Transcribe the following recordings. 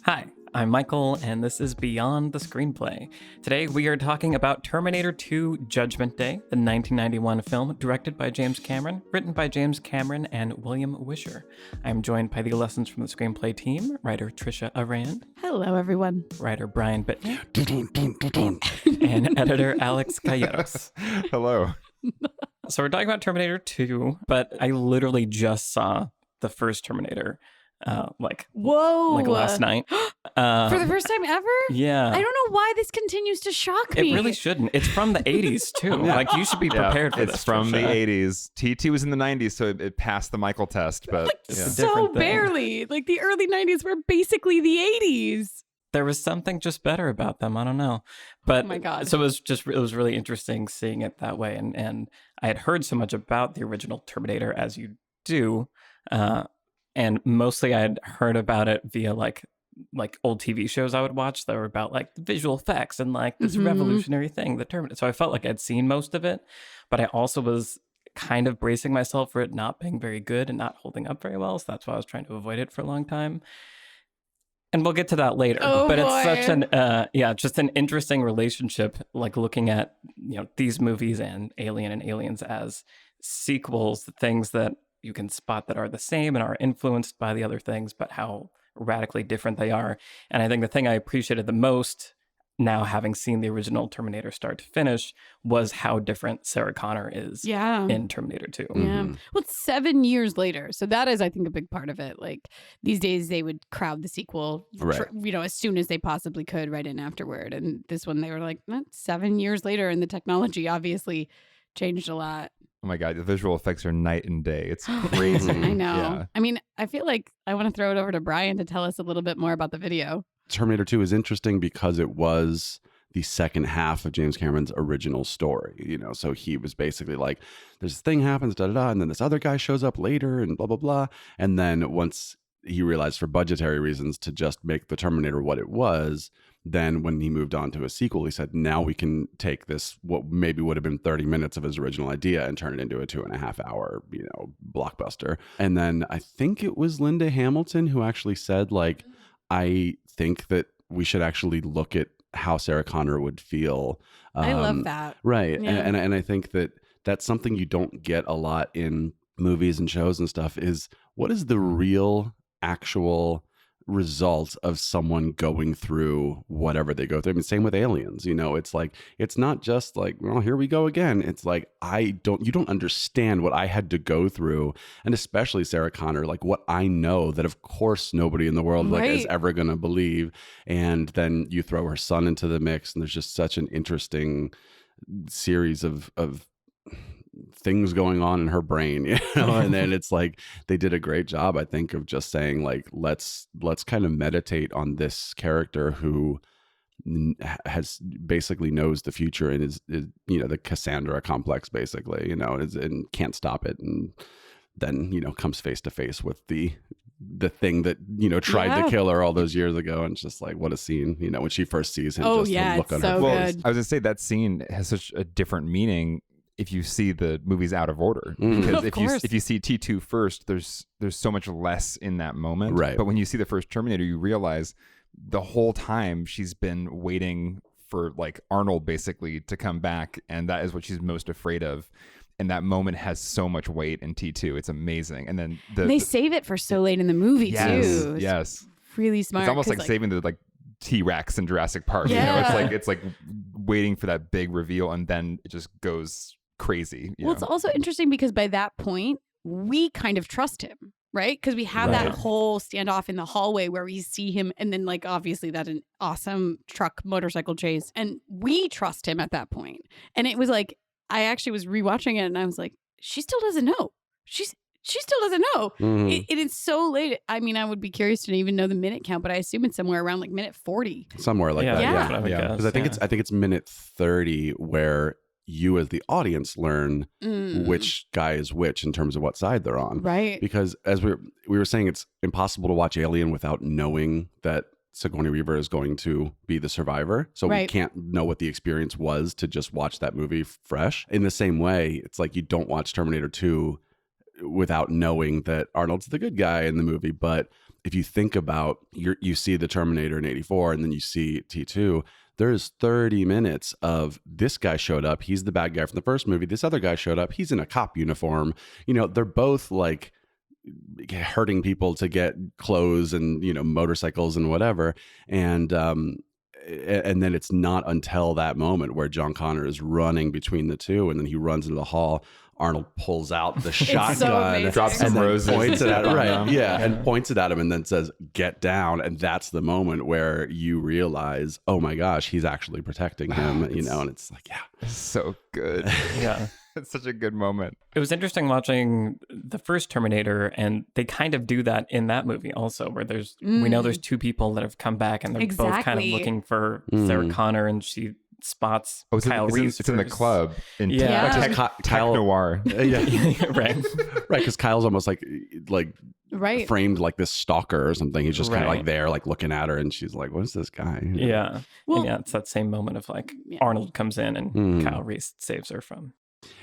Hi, I'm Michael, and this is Beyond the Screenplay. Today we are talking about Terminator 2 Judgment Day, the 1991 film directed by James Cameron, written by James Cameron and William Wisher. I am joined by the Lessons from the Screenplay team, writer Trisha Arand. Hello, everyone. Writer Brian Bittner. And editor Alex Calleros. Hello. So we're talking about Terminator 2, but I literally just saw the first Terminator Whoa. last night. For the first time ever? Yeah. I don't know why this continues to shock me. It really shouldn't. It's from the 80s, too. Like, you should be prepared for this. It's from the Trisha. 80s. T2 was in the 90s, so it passed the Michael test. But So Different thing. barely. Like the early 90s were basically the 80s. There was something just better about them. I don't know. But Oh my God. So it was really interesting seeing it that way. And I had heard so much about the original Terminator, as you do. And mostly I had heard about it via like old TV shows I would watch that were about like the visual effects and like this revolutionary thing, the Terminator. So I felt like I'd seen most of it, but I also was kind of bracing myself for it not being very good and not holding up very well. So that's why I was trying to avoid it for a long time. And we'll get to that later. Oh, but boy. it's such an just an interesting relationship, like looking at, these movies and Aliens as sequels, the things that you can spot that are the same and are influenced by the other things, but how radically different they are. And I think the thing I appreciated the most, now having seen the original Terminator start to finish, was how different Sarah Connor is in Terminator 2. Yeah. Well, it's 7 years later. So that is, I think, a big part of it. Like these days they would crowd the sequel, as soon as they possibly could right in afterward. And this one, they were like, 7 years later. And the technology obviously changed a lot. oh my God, the visual effects are night and day. It's crazy. I know. Yeah. I mean, I feel like I want to throw it over to Brian to tell us a little bit more about the video. Terminator 2 is interesting because it was the second half of James Cameron's original story, so he was basically like, there's this thing happens, and then this other guy shows up later and blah, blah, blah. And then once he realized for budgetary reasons to just make the Terminator what it was, then when he moved on to a sequel, he said, now we can take this, what maybe would have been 30 minutes of his original idea, and turn it into a 2.5 hour, blockbuster. And then I think it was Linda Hamilton who actually said, like, I think that we should actually look at how Sarah Connor would feel. I love that. Right. Yeah. And I think that that's something you don't get a lot in movies and shows and stuff, is what is the real actual result of someone going through whatever they go through. I mean, same with Aliens, it's like, it's not just like, well, here we go again. It's like, you don't understand what I had to go through. And especially Sarah Connor, like what I know that of course nobody in the world is ever going to believe. And then you throw her son into the mix, and there's just such an interesting series of things going on in her brain, and then it's like they did a great job, I think, of just saying like, let's kind of meditate on this character who has basically knows the future and is the Cassandra complex basically, and can't stop it, and then comes face to face with the thing that tried to kill her all those years ago. And it's just like, what a scene, when she first sees him. Oh just yeah, the look it's on so her good. face. I was going to say that scene has such a different meaning if you see the movies out of order, because if you see T2 first, there's so much less in that moment. Right. But when you see the first Terminator, you realize the whole time she's been waiting for like Arnold basically to come back, and that is what she's most afraid of. And that moment has so much weight in T2. It's amazing. And then they save it for so late in the movie too. Yes. Really smart. It's almost like saving the like T-Rex in Jurassic Park. Yeah. It's like waiting for that big reveal, and then it just goes crazy. Well, it's also interesting because by that point, we kind of trust him, right? Because we have that whole standoff in the hallway where we see him, and then like obviously that an awesome motorcycle chase, and we trust him at that point. And it was like, I actually was rewatching it, and I was like, she still doesn't know. She still doesn't know. Mhm. It is so late. I mean, I would be curious to even know the minute count, but I assume it's somewhere around like minute 40. Somewhere like that. Yeah. That's what I would guess, Because I think it's minute 30 where you as the audience learn which guy is which in terms of what side they're on. Right. Because as we were saying, it's impossible to watch Alien without knowing that Sigourney Weaver is going to be the survivor. So we can't know what the experience was to just watch that movie fresh. In the same way, it's like you don't watch Terminator 2 without knowing that Arnold's the good guy in the movie. But if you think about, you see the Terminator in 84 and then you see T2, there's 30 minutes of this guy showed up. He's the bad guy from the first movie. This other guy showed up. He's in a cop uniform. You know, they're both like hurting people to get clothes and, you know, motorcycles and whatever. And then it's not until that moment where John Connor is running between the two, and then he runs into the hall. Arnold pulls out the shotgun, drops some roses, points it at him, right? Yeah, and points it at him, and then says, "Get down." And that's the moment where you realize, oh my gosh, he's actually protecting him. You know, and it's like, yeah, it's so good. Yeah. It's such a good moment. It was interesting watching the first Terminator, and they kind of do that in that movie also, where we know there's two people that have come back, and they're both kind of looking for Sarah Connor, and she spots Kyle Reese. It's in the club in Kyle Noir. Right, because Kyle's almost like right, framed like this stalker or something. He's just kind of like there, like looking at her, and she's like, "What is this guy?" You know? Yeah, well, and it's that same moment of like Arnold comes in and Kyle Reese saves her from.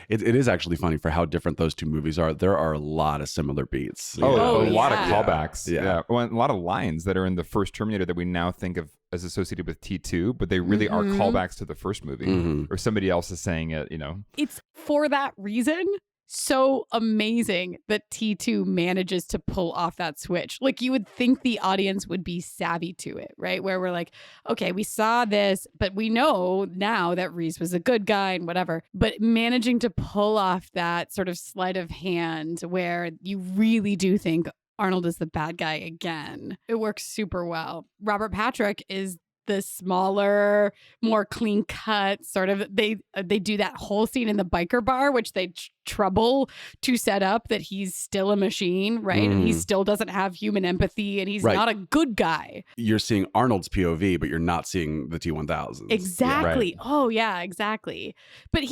It is actually funny for how different those two movies are. There are a lot of similar beats. A lot of callbacks. Yeah. Well, a lot of lines that are in the first Terminator that we now think of as associated with T2, but they really are callbacks to the first movie, or somebody else is saying it, you know. It's for that reason so amazing that T2 manages to pull off that switch. Like, you would think the audience would be savvy to it, right? Where we're like, okay, we saw this, but we know now that Reese was a good guy and whatever. But managing to pull off that sort of sleight of hand where you really do think Arnold is the bad guy again, it works super well. Robert Patrick is the smaller, more clean cut sort of, they do that whole scene in the biker bar, which they trouble to set up that he's still a machine, right? And he still doesn't have human empathy, and he's not a good guy. You're seeing Arnold's POV, but you're not seeing the T-1000s. Exactly. Yeah. Oh yeah, exactly. But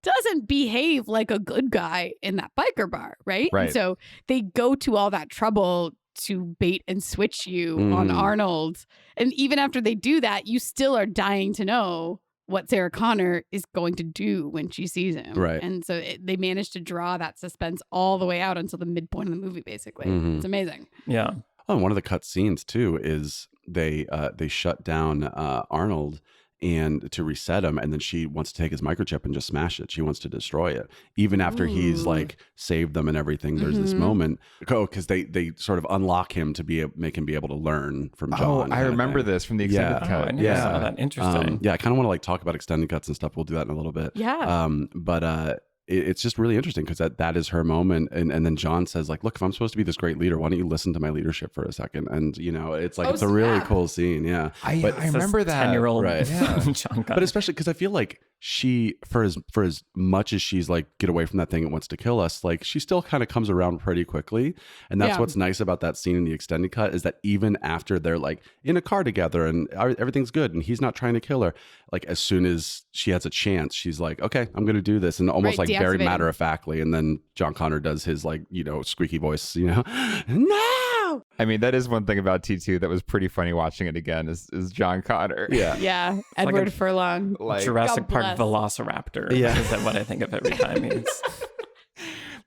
doesn't behave like a good guy in that biker bar, right? And so they go to all that trouble to bait and switch you on Arnold. And even after they do that, you still are dying to know what Sarah Connor is going to do when she sees him. Right. And so they managed to draw that suspense all the way out until the midpoint of the movie, basically. It's amazing. Yeah. Oh, and one of the cut scenes too is they shut down Arnold and to reset him, and then she wants to take his microchip and just smash it. She wants to destroy it, even after he's like saved them and everything. There's this moment because they sort of unlock him to make him be able to learn from John. I remember this from the extended cut. I never saw that. Interesting. I kind of want to like talk about extended cuts and stuff. We'll do that in a little bit. Yeah. But it's just really interesting because that is her moment. And then John says, like, look, if I'm supposed to be this great leader, why don't you listen to my leadership for a second? And, you know, it's like, it's a really cool scene. Yeah. I remember that. 10-year-old right. John Connor. But especially because I feel like she, for as much as she's like, get away from that thing and wants to kill us, like she still kind of comes around pretty quickly. And that's what's nice about that scene in the extended cut is that even after they're like in a car together and everything's good and he's not trying to kill her, like as soon as she has a chance, she's like, okay, I'm going to do this. And almost like very matter of factly. And then John Connor does his like, you know, squeaky voice, you know, no. I mean, that is one thing about T2 that was pretty funny watching it again is John Connor. Yeah. Yeah. Edward like Furlong. Like Jurassic Park Velociraptor. Yeah. Is that what I think of every time?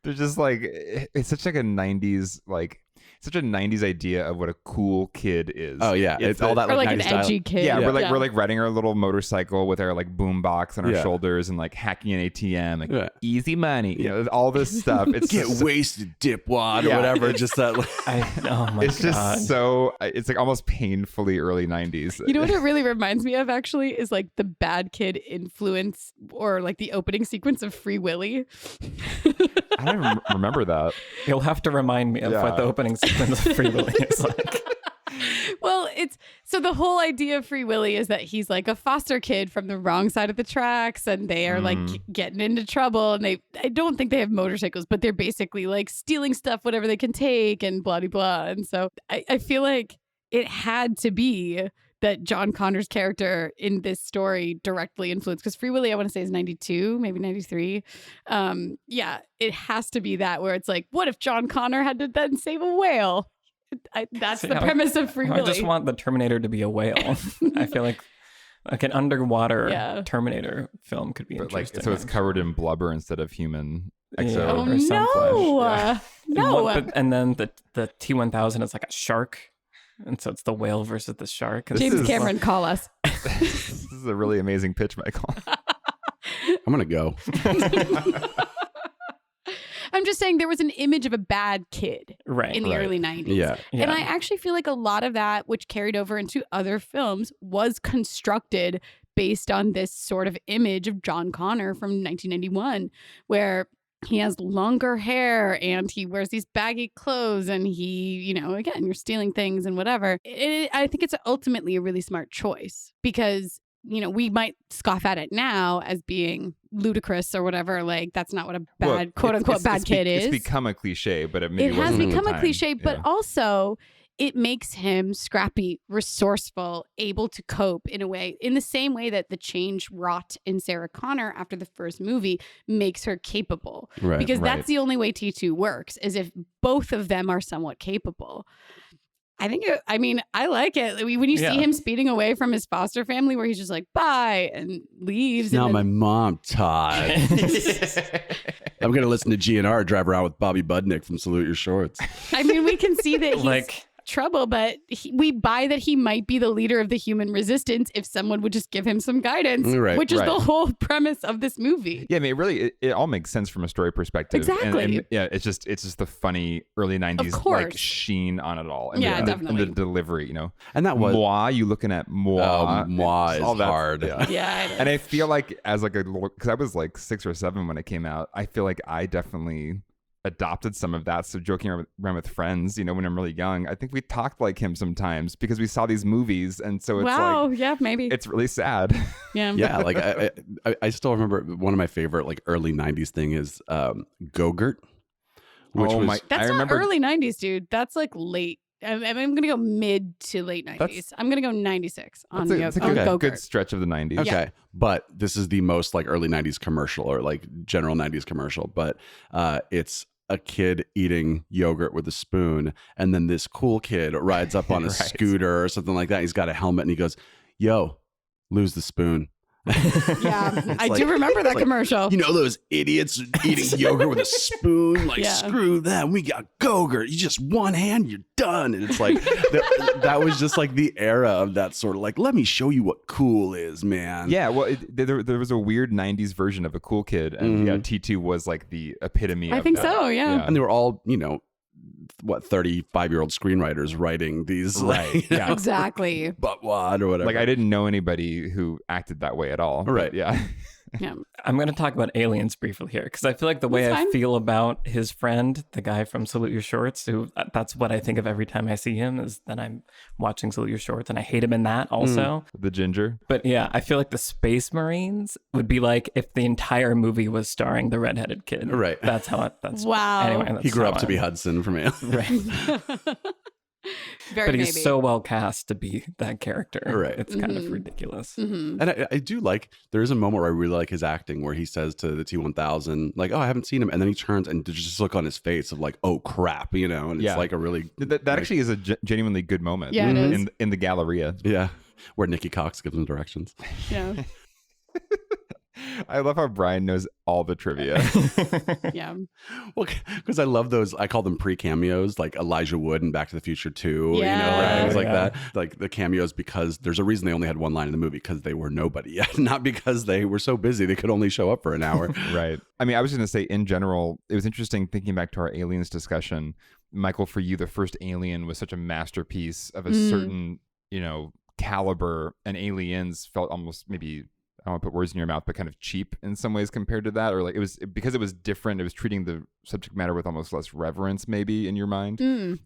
There's just like, it's such like a 90s, like, such a 90s idea of what a cool kid is. Oh yeah, it's all that or like an 90s style. edgy kid. Yeah, we're like riding our little motorcycle with our like boom box on our shoulders and like hacking an ATM, like easy money. You know, all this stuff. It's get wasted, dipwad, or whatever. Just that. It's just so. It's like almost painfully early 90s. You know what it really reminds me of actually is like the bad kid influence or like the opening sequence of Free Willy. I don't even remember that. You'll have to remind me of what the opening sequence of Free Willy is like. Well, so the whole idea of Free Willy is that he's like a foster kid from the wrong side of the tracks, and they are like getting into trouble, and I don't think they have motorcycles, but they're basically like stealing stuff, whatever they can take, and blah, blah, blah. And so I feel like it had to be that John Connor's character in this story directly influenced, because Free Willy, I want to say, is 92, maybe 93. Yeah, it has to be that where it's like, what if John Connor had to then save a whale? That's the premise of Free Willy. I just want the Terminator to be a whale. I feel like an underwater Terminator film could be interesting. Like, so it's covered in blubber instead of human XO. Oh, or some no. flesh. No. And then the T-1000 is like a shark. And so it's the whale versus the shark. And James Cameron, call us. This is a really amazing pitch, Michael. I'm gonna go. I'm just saying there was an image of a bad kid Right. in the early 90s. Yeah. And I actually feel like a lot of that, which carried over into other films, was constructed based on this sort of image of John Connor from 1991, where he has longer hair and he wears these baggy clothes and he, again, you're stealing things and whatever. I think it's ultimately a really smart choice because, we might scoff at it now as being ludicrous or whatever. Like, that's not what a bad, quote unquote, bad kid is. It's become a cliche, but it maybe has wasn't at the become a time. cliche, but Yeah. also it makes him scrappy, resourceful, able to cope in a way, in the same way that the change wrought in Sarah Connor after the first movie makes her capable. Right. Because right. that's the only way T2 works, is if both of them are somewhat capable. I like it. When you see him speeding away from his foster family where he's just like, bye, and leaves. Now and my mom, Todd. I'm going to listen to GNR drive around with Bobby Budnick from Salute Your Shorts. we can see that he's Like, trouble, but we buy that he might be the leader of the human resistance if someone would just give him some guidance, Right, which is right. the whole premise of this movie. Yeah, I mean, it all makes sense from a story perspective. Exactly. And yeah, it's just the funny early 90s course. like sheen on it all. And Yeah, and definitely. the delivery, And that was... moi, you looking at moi. moi it's is all that- hard. Yeah. Yeah, it is. And I feel like as like a little, because I was like 6 or 7 when it came out, I feel like I definitely adopted some of that. So joking around with friends, when I'm really young, I think we talked like him sometimes because we saw these movies, and so it's like yeah, maybe. it's really sad. Yeah. Yeah, like I still remember one of my favorite like early 90s thing is Go-Gurt, which Oh was... my- That's I not remember- early 90s, dude. That's like late. I'm going to go mid to late 90s. That's- I'm going to go 96 on It's a on good, Go-Gurt. good stretch of the 90s. Okay. Yeah. But this is the most like early 90s commercial or like general 90s commercial. But it's a kid eating yogurt with a spoon. And then this cool kid rides up on a Right. scooter or something like that. He's got a helmet and he goes, yo, lose the spoon. Yeah, I like- do remember that like, commercial. You know those idiots eating yogurt with a spoon? Like, Yeah. screw them. We got Go-Gurt. You just one hand, you're done. And it's like, that was just like the era of that sort of like, let me show you what cool is, man. Yeah, well, there was a weird 90s version of a cool kid, and yeah, T2 was like the epitome I of think that. so, yeah. And they were all, 35-year-old screenwriters writing these, Right, like, yeah. Exactly. butt wad or whatever. Like, I didn't know anybody who acted that way at all. but Right. Yeah. Yeah. I'm going to talk about aliens briefly here because I feel like the way That's I fine. feel about his friend, the guy from Salute Your Shorts, who that's what I think of every time I see him is that I'm watching Salute Your Shorts, and I hate him in that also. The ginger. But yeah, I feel like the Space Marines would be like if the entire movie was starring the redheaded kid. Right. That's how it. That's Wow. Anyway, that's he grew how up to be I- Hudson from Alien. Right. Very But he's maybe. so well cast to be that character. Right. It's kind of ridiculous. Mhm. And I do like, there is a moment where I really like his acting where he says to the T-1000, like, oh, I haven't seen him. And then he turns and there's just look on his face of like, oh, crap, and it's Yeah. like a really, That actually is a genuinely good moment. Yeah, it is. In the Galleria. yeah, where Nikki Cox gives him directions. Yeah. I love how Brian knows all the trivia. Yeah. Well, because I love those, I call them pre-cameos, like Elijah Wood and Back to the Future 2, Yeah. like things like Yeah. that. Like the cameos, because there's a reason they only had one line in the movie, because they were nobody yet, not because they were so busy they could only show up for an hour. Right. I mean, I was going to say, in general, it was interesting thinking back to our aliens discussion. Michael, for you, the first Alien was such a masterpiece of a certain, caliber, and Aliens felt almost maybe, I don't want to put words in your mouth, but kind of cheap in some ways compared to that, or like because it was different. It was treating the subject matter with almost less reverence, maybe in your mind.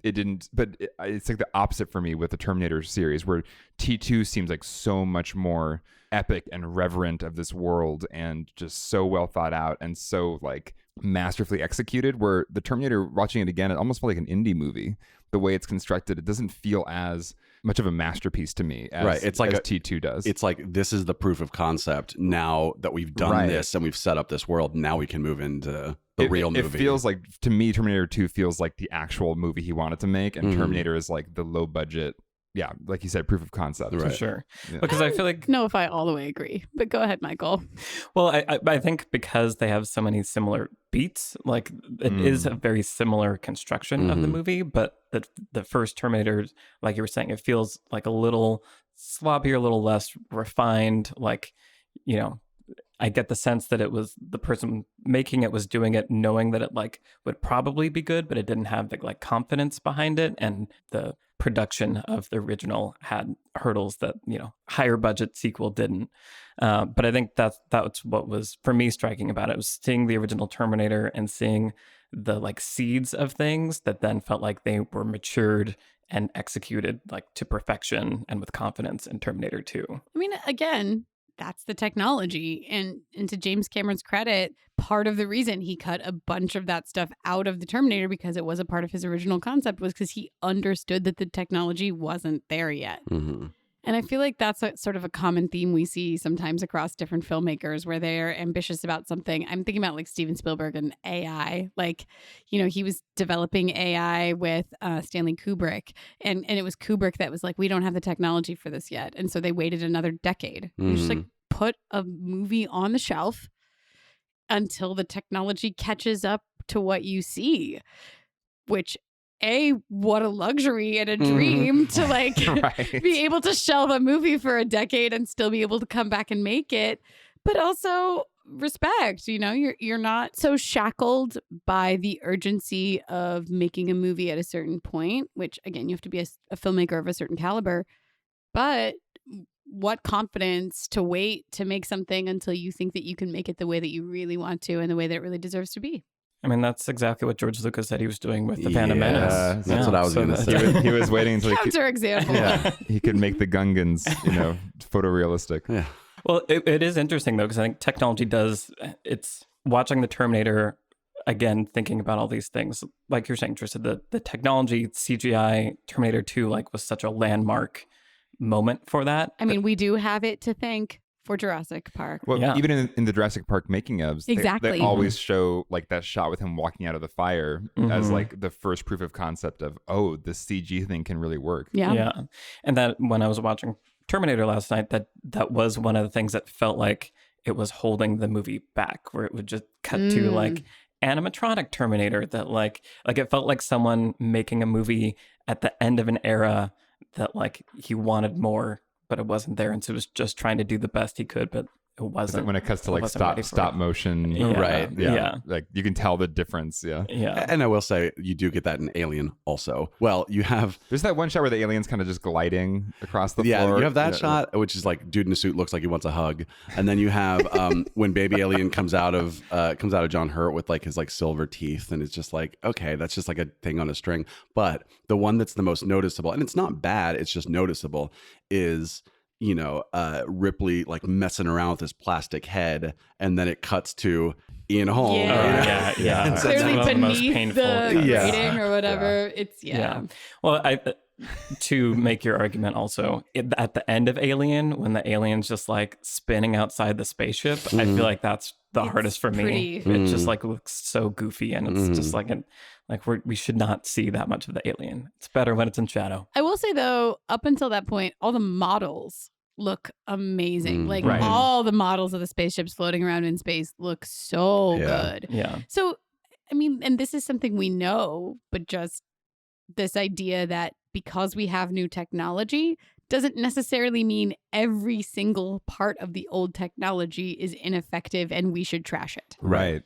It didn't, but it's like the opposite for me with the Terminator series, where T2 seems like so much more epic and reverent of this world, and just so well thought out and so like masterfully executed. Where the Terminator, watching it again, it almost felt like an indie movie. The way it's constructed, it doesn't feel as much of a masterpiece to me as, Right. It's like as T2 does. It's like, this is the proof of concept. Now that we've done Right. this and we've set up this world, now we can move into the real movie. It feels like, to me, Terminator 2 feels like the actual movie he wanted to make, and Mhm. Terminator is like the low budget yeah, like you said, proof of concept. For Right. sure. Yeah. Because I feel like, know if I all the way agree, but go ahead, Michael. well, I think because they have so many similar beats, like it is a very similar construction of the movie, but the first Terminator, like you were saying, it feels like a little sloppier, a little less refined. Like, you know, I get the sense that it was the person making it was doing it knowing that it like would probably be good, but it didn't have the like confidence behind it. And the production of the original had hurdles that, you know, higher budget sequel didn't. But I think that's what was for me striking about it, was seeing the original Terminator and seeing the like seeds of things that then felt like they were matured and executed like to perfection and with confidence in Terminator 2. I mean, again, that's the technology. And to James Cameron's credit, part of the reason he cut a bunch of that stuff out of the Terminator, because it was a part of his original concept, was because he understood that the technology wasn't there yet. Mm-hmm. And I feel like that's sort of a common theme we see sometimes across different filmmakers where they're ambitious about something. I'm thinking about like Steven Spielberg and AI. Like, you know, he was developing AI with Stanley Kubrick. And it was Kubrick that was like, we don't have the technology for this yet. And so they waited another decade. He just like put a movie on the shelf until the technology catches up to what you see, which what a luxury and a dream to like be able to shelve a movie for a decade and still be able to come back and make it, but also respect, you know, you're not so shackled by the urgency of making a movie at a certain point, which again, you have to be a filmmaker of a certain caliber, but what confidence to wait to make something until you think that you can make it the way that you really want to and the way that it really deserves to be. I mean, that's exactly what George Lucas said he was doing with the Phantom Menace. That's what I was going to say. He was waiting until Counter example. he could make the Gungans, you know, photorealistic. Yeah. Well, it is interesting, though, because I think technology it's watching the Terminator, again, thinking about all these things. Like you're saying, Tristan, the technology, CGI, Terminator 2, like, was such a landmark moment for that. I mean, we do have it to thank for Jurassic Park. Well, Yeah. even in the Jurassic Park making ofs, Exactly. they always show like that shot with him walking out of the fire as like the first proof of concept of, oh, this CG thing can really work. Yeah. And that when I was watching Terminator last night, that was one of the things that felt like it was holding the movie back, where it would just cut to like animatronic Terminator that like it felt like someone making a movie at the end of an era that like he wanted more, but it wasn't there, and so it was just trying to do the best he could, but it wasn't. When it cuts to like stop motion, Yeah. Right. Yeah. Like you can tell the difference. Yeah. And I will say, you do get that in Alien also. Well, you have... There's that one shot where the alien's kind of just gliding across the floor. Yeah, you have that shot, which is like dude in a suit looks like he wants a hug. And then you have when baby alien comes out of John Hurt with like his like silver teeth, and it's just like, okay, that's just like a thing on a string. But the one that's the most noticeable, and it's not bad, it's just noticeable, is... you know, Ripley like messing around with his plastic head, and then it cuts to Ian Holm. Yeah. Yeah. Clearly That's one of the most beneath painful the cuts. rating or whatever. It's Well, to make your argument also, at the end of Alien, when the alien's just like spinning outside the spaceship, I feel like that's the hardest for me. It just like looks so goofy, and it's just like we should not see that much of the alien. It's better when it's in shadow. I will say though, up until that point, all the models look amazing. Like Right. all the models of the spaceships floating around in space look so good. Yeah. So, I mean, and this is something we know, but just this idea that because we have new technology doesn't necessarily mean every single part of the old technology is ineffective and we should trash it. Right.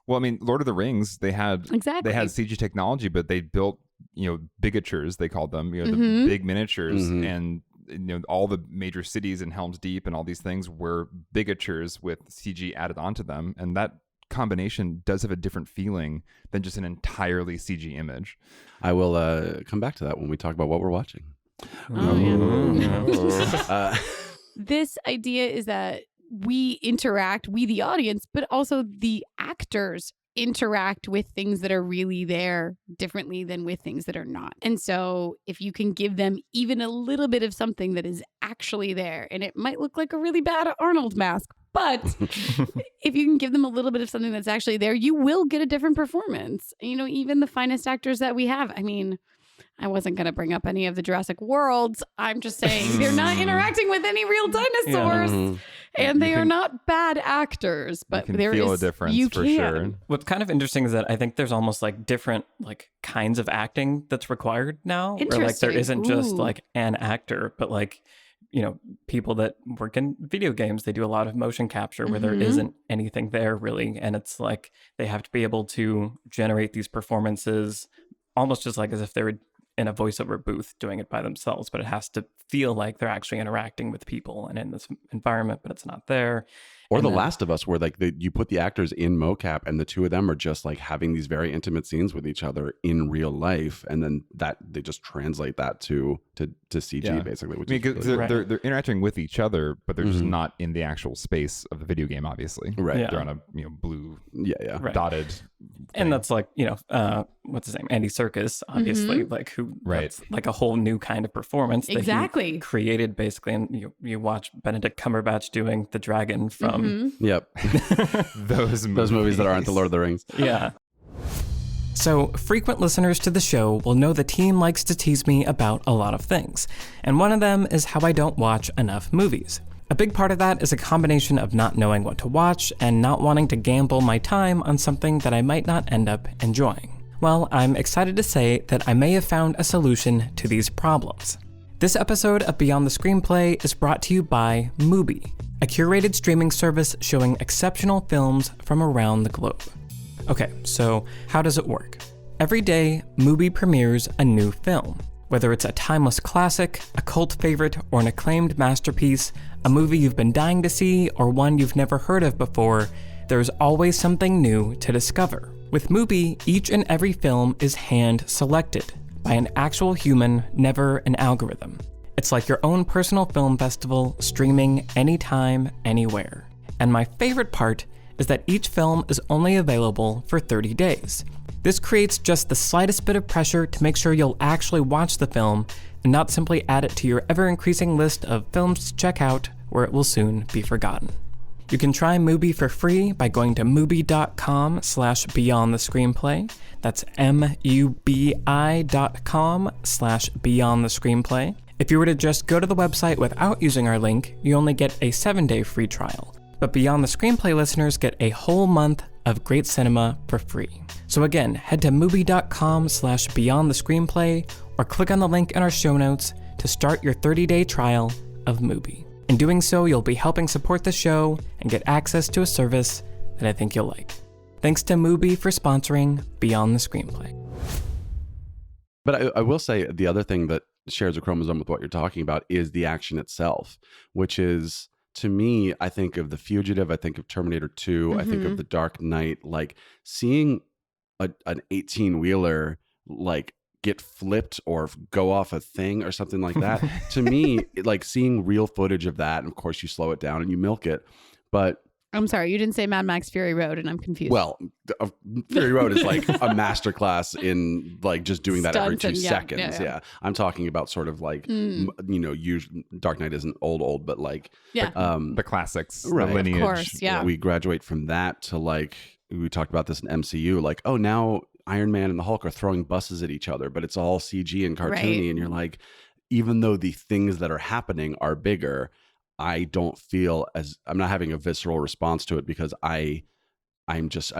Well, I mean, Lord of the Rings, they had CG technology, but they built, you know, bigatures, they called them, you know, the big miniatures, and you know, all the major cities in Helm's Deep and all these things were bigatures with CG added onto them, and that combination does have a different feeling than just an entirely CG image. I will come back to that when we talk about what we're watching. This idea is that we the audience, but also the actors interact with things that are really there differently than with things that are not. And so if you can give them even a little bit of something that is actually there, and it might look like a really bad Arnold mask, but if you can give them a little bit of something that's actually there, you will get a different performance. You know, even the finest actors that we have. I mean, I wasn't going to bring up any of the Jurassic Worlds. I'm just saying they're not interacting with any real dinosaurs. And they are not bad actors, but you can there feel is a difference for sure. What's kind of interesting is that I think there's almost like different like kinds of acting that's required now. Where like there isn't just like an actor, but like, you know, people that work in video games, they do a lot of motion capture where there isn't anything there really. And it's like they have to be able to generate these performances almost just like as if they were in a voiceover booth doing it by themselves, but it has to feel like they're actually interacting with people and in this environment, but it's not there. Or And The then- Last of Us, where like you put the actors in mocap and the two of them are just like having these very intimate scenes with each other in real life, and then that they just translate that to CG basically. Which is because really they're interacting with each other, but they're just not in the actual space of the video game. Obviously, Right. Yeah. They're on a blue Right. dotted, And thing. that's like, what's his name? Andy Serkis, obviously, like who, that's like a whole new kind of performance that Exactly. he created basically. And you watch Benedict Cumberbatch doing the dragon from, Yep. those movies that aren't the Lord of the Rings. yeah. So, frequent listeners to the show will know the team likes to tease me about a lot of things, and one of them is how I don't watch enough movies. A big part of that is a combination of not knowing what to watch and not wanting to gamble my time on something that I might not end up enjoying. Well, I'm excited to say that I may have found a solution to these problems. This episode of Beyond the Screenplay is brought to you by Mubi, a curated streaming service showing exceptional films from around the globe. Okay, so how does it work? Every day, Mubi premieres a new film. Whether it's a timeless classic, a cult favorite, or an acclaimed masterpiece, a movie you've been dying to see, or one you've never heard of before, there's always something new to discover. With Mubi, each and every film is hand-selected by an actual human, never an algorithm. It's like your own personal film festival, streaming anytime, anywhere. And my favorite part is that each film is only available for 30 days. This creates just the slightest bit of pressure to make sure you'll actually watch the film and not simply add it to your ever-increasing list of films to check out where it will soon be forgotten. You can try Mubi for free by going to mubi.com/beyondthescreenplay. That's mubi.com/beyondthescreenplay. If you were to just go to the website without using our link, you only get a 7-day free trial. But Beyond the Screenplay listeners get a whole month of great cinema for free. So again, head to mubi.com/beyondthescreenplay or click on the link in our show notes to start your 30-day trial of Mubi. In doing so, you'll be helping support the show and get access to a service that I think you'll like. Thanks to Mubi for sponsoring Beyond the Screenplay. But I will say the other thing that shares a chromosome with what you're talking about is the action itself, which is, to me, I think of The Fugitive, I think of Terminator 2, I think of The Dark Knight, like seeing an 18-wheeler like get flipped or go off a thing or something like that. To me, like seeing real footage of that, and of course you slow it down and you milk it, but I'm sorry, you didn't say Mad Max Fury Road, and I'm confused. well, Fury Road is like a masterclass in like just doing that every Stunts 2 and seconds. yeah. Yeah, I'm talking about sort of like usually Dark Knight isn't old, but like the classics, right, the lineage. Of course, yeah. We graduate from that to like, we talked about this in MCU, like, oh, now Iron Man and the Hulk are throwing buses at each other, but it's all CG and cartoony. Right. And you're like, even though the things that are happening are bigger, I don't feel I'm not having a visceral response to it because I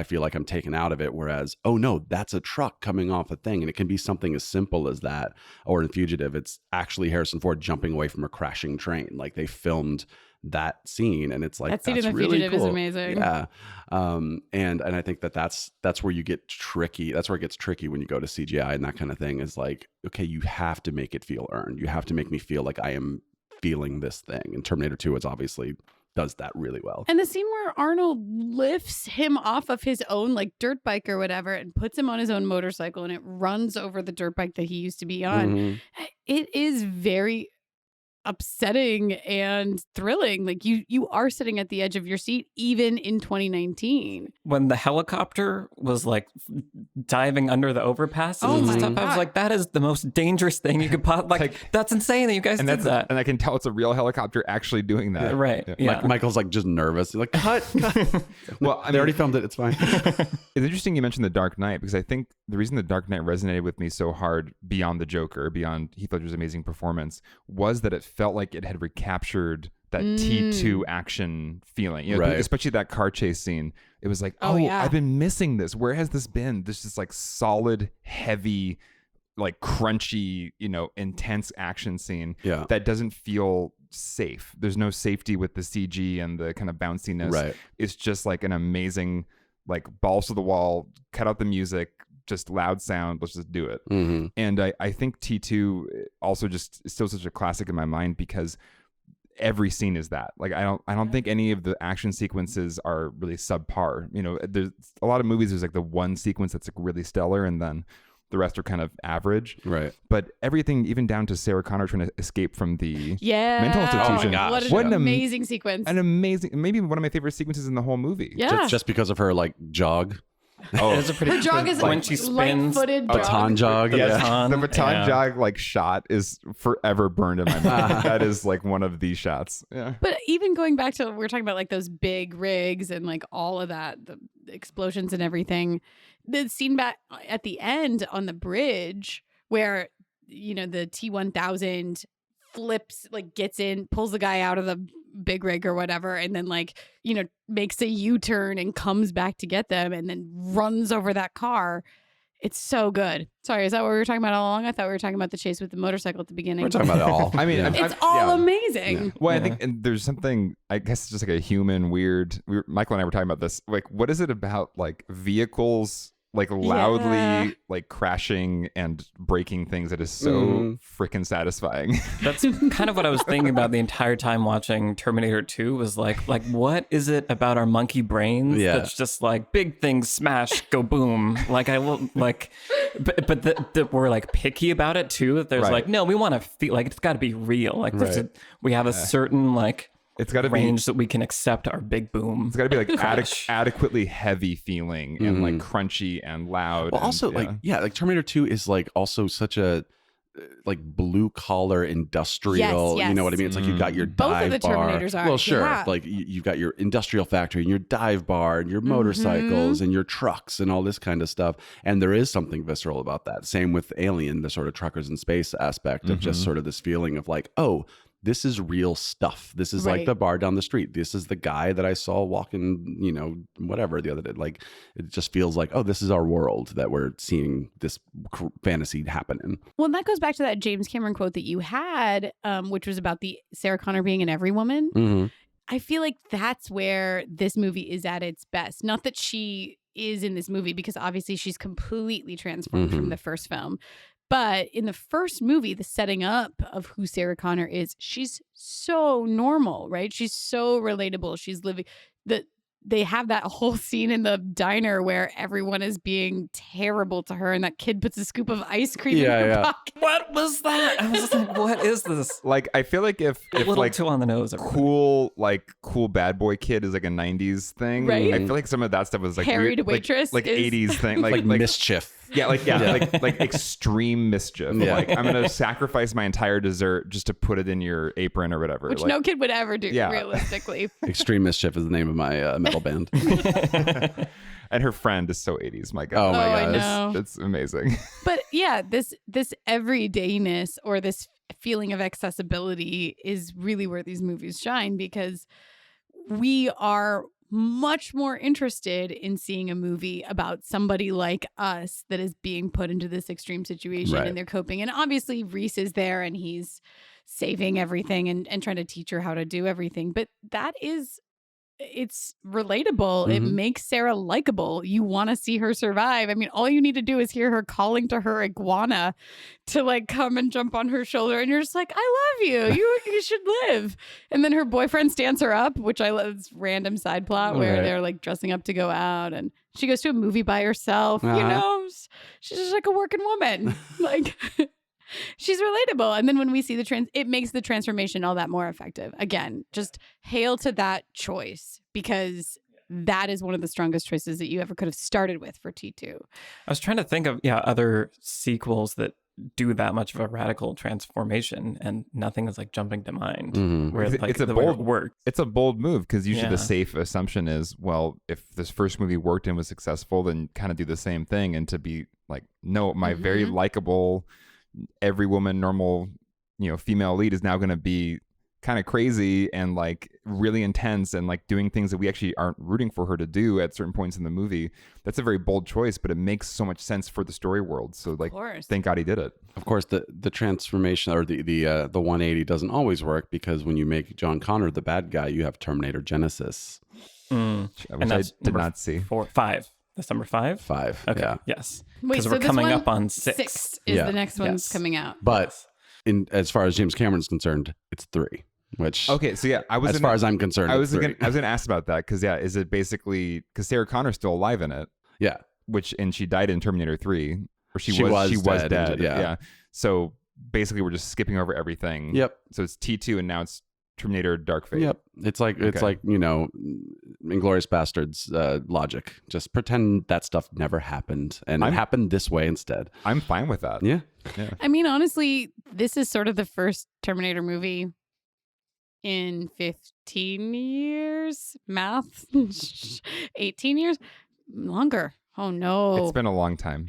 feel like I'm taken out of it. Whereas, oh no, that's a truck coming off a thing. And it can be something as simple as that. Or in Fugitive, it's actually Harrison Ford jumping away from a crashing train. Like they filmed that scene, and it's like, that scene in that's The really Fugitive cool. is amazing. Yeah. And I think that's where you get tricky. That's where it gets tricky when you go to CGI and that kind of thing, is like, okay, you have to make it feel earned. You have to make me feel like I am feeling this thing. And Terminator 2 is obviously does that really well. And the scene where Arnold lifts him off of his own like dirt bike or whatever and puts him on his own motorcycle and it runs over the dirt bike that he used to be on. It is very upsetting and thrilling. Like you are sitting at the edge of your seat even in 2019. When the helicopter was like diving under the overpasses Oh and my stuff, I was God. like, that is the most dangerous thing you could like that's insane that you guys And did that. and I can tell it's a real helicopter actually doing that. Right. Yeah. Michael's like just nervous. He's like, cut. Well, They already filmed it. It's fine. It's interesting you mentioned The Dark Knight, because I think the reason The Dark Knight resonated with me so hard beyond the Joker, beyond Heath Ledger's amazing performance, was that it felt like it had recaptured that T2 action feeling. You know, Right. especially that car chase scene. It was like, Oh, yeah. I've been missing this. Where has this been? This is like solid, heavy, like crunchy, you know, intense action scene Yeah. that doesn't feel safe. There's no safety with the CG and the kind of bounciness. Right. It's just like an amazing, like balls to the wall, cut out the music, just loud sound, let's just do it. Mm-hmm. And I think T2 also just is still such a classic in my mind because every scene is that. Like I don't think any of the action sequences are really subpar. You know, there's a lot of movies, there's like the one sequence that's like really stellar and then the rest are kind of average. Right. But everything, even down to Sarah Connor trying to escape from the Yeah. mental institution. Oh my gosh. What an What an amazing sequence. an amazing, maybe one of my favorite sequences in the whole movie. Yeah. Just because of her like jog. Oh, It was a pretty Her jog is when like she spins light-footed Baton jog. the Yeah. baton. the baton yeah. jog like shot is forever burned in my mind. That is like one of the shots. Yeah. But even going back to, we're talking about like those big rigs and like all of that, the explosions and everything. The scene back at the end on the bridge where, you know, the T-1000 flips, like gets in, pulls the guy out of the big rig or whatever, and then like, you know, makes a U-turn and comes back to get them and then runs over that car. It's so good. Sorry, is that what we were talking about all along? I thought we were talking about the chase with the motorcycle at the beginning. We're talking about it all. I mean, Yeah. It's all yeah. amazing. Yeah. Well, I Yeah. think and there's something, I guess it's just like a human weird, Michael and I were talking about this. Like, what is it about like vehicles like loudly Yeah. like crashing and breaking things that is so freaking satisfying? That's kind of what I was thinking about the entire time watching Terminator 2 was like what is it about our monkey brains Yeah. that's just like big things smash, go boom. Like I will like, but that we're like picky about it too. That there's Right. like, no, we want to feel like it's got to be real. Like there's Right. we have a certain like It's got to be range that we can accept our big boom. It's got to be like Crash. adequately heavy feeling and like crunchy and loud. Well, and, also like Terminator 2 is like also such a like blue collar industrial. Yes, You know what I mean? It's like you've got your Both dive of the bar. Terminators are, Well, sure. yeah. Like you've got your industrial factory and your dive bar and your motorcycles and your trucks and all this kind of stuff. And there is something visceral about that. Same with Alien, the sort of truckers in space aspect of just sort of this feeling of like, oh, this is real stuff. This is like Right. the bar down the street. This is the guy that I saw walking, you know, whatever the other day. Like, it just feels like, oh, this is our world that we're seeing this fantasy happen in. Well, and that goes back to that James Cameron quote that you had, which was about the Sarah Connor being an every woman. Mm-hmm. I feel like that's where this movie is at its best. Not that she is in this movie, because obviously she's completely transformed from the first film. But in the first movie, the setting up of who Sarah Connor is, she's so normal, right? She's so relatable. She's living they have that whole scene in the diner where everyone is being terrible to her, and that kid puts a scoop of ice cream in her pocket. What was that? I was just like, what is this? like I feel like if A little like too on the nose. everybody. cool bad boy kid is like a 90s thing. Right. I feel like some of that stuff was like Harried weird, waitress like is- 80s thing, Like mischief. like extreme mischief. Yeah. Like I'm gonna sacrifice my entire dessert just to put it in your apron or whatever. Which like, no kid would ever do, Yeah. realistically. Extreme Mischief is the name of my metal band. and her friend is so 80s. My Oh God. my I God. know. It's amazing. But yeah, this everydayness or this feeling of accessibility is really where these movies shine, because we are much more interested in seeing a movie about somebody like us that is being put into this extreme situation Right. and they're coping. And obviously Reese is there and he's saving everything and trying to teach her how to do everything. But it's relatable. It Mhm. makes Sarah likable. You want to see her survive. I mean, all you need to do is hear her calling to her iguana to like come and jump on her shoulder, and you're just like, I love you. You should live. And then her boyfriend stands her up, which I love. This random side plot where Right. they're like dressing up to go out, and she goes to a movie by herself. You Uh-huh. know, she's just like a working woman. Like, She's relatable. And then when we see it makes the transformation all that more effective. Again, just hail to that choice, because that is one of the strongest choices that you ever could have started with for T2. I was trying to think of other sequels that do that much of a radical transformation, and nothing is like jumping to mind. Where like it's a the bold way it worked. It's a bold move, because usually Yeah. the safe assumption is, well, if this first movie worked and was successful, then kind of do the same thing, and to be like, no, my very likable, every woman normal, female lead is now going to be kind of crazy and like really intense and like doing things that we actually aren't rooting for her to do at certain points in the movie. That's a very bold choice, but it makes so much sense for the story world. So like, thank God he did it. Of course, the transformation or the 180 doesn't always work, because when you make John Connor the bad guy, you have Terminator Genesis. Which I did not see. 5. That's number 5? 5. Okay. Yeah. Yes. Wait, Because so we're this coming one- up on 6. 6 is Yeah. the next one's Yes. coming out. But as far as James Cameron's concerned, it's 3. Which Okay, so yeah, as far as I'm concerned, I was it's 3. gonna ask about that, because is it basically because Sarah Connor's still alive in it? Yeah. And she died in Terminator 3, or she She was was dead, dead. yeah. So basically, we're just skipping over everything. Yep. So it's T2, and now it's Terminator Dark Fate. Yep. It's like Inglourious Bastards logic. Just pretend that stuff never happened, and it happened this way instead. I'm fine with that. Yeah. I mean, honestly, this is sort of the first Terminator movie in 15 years. Math. 18 years. Longer. Oh no. It's been a long time.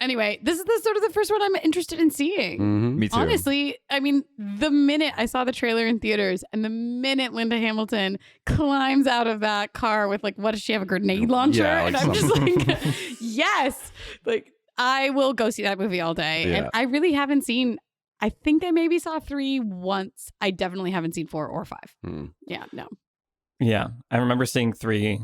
Anyway, this is the sort of the first one I'm interested in seeing. Mm-hmm. Me too. Honestly, I mean, the minute I saw the trailer in theaters and the minute Linda Hamilton climbs out of that car with like, what does she have, a grenade launcher? Yeah, like and I'm just like, yes, like I will go see that movie all day. Yeah. And I really haven't seen, I think I maybe saw 3 once. I definitely haven't seen 4 or 5. Yeah, no. Yeah, I remember seeing 3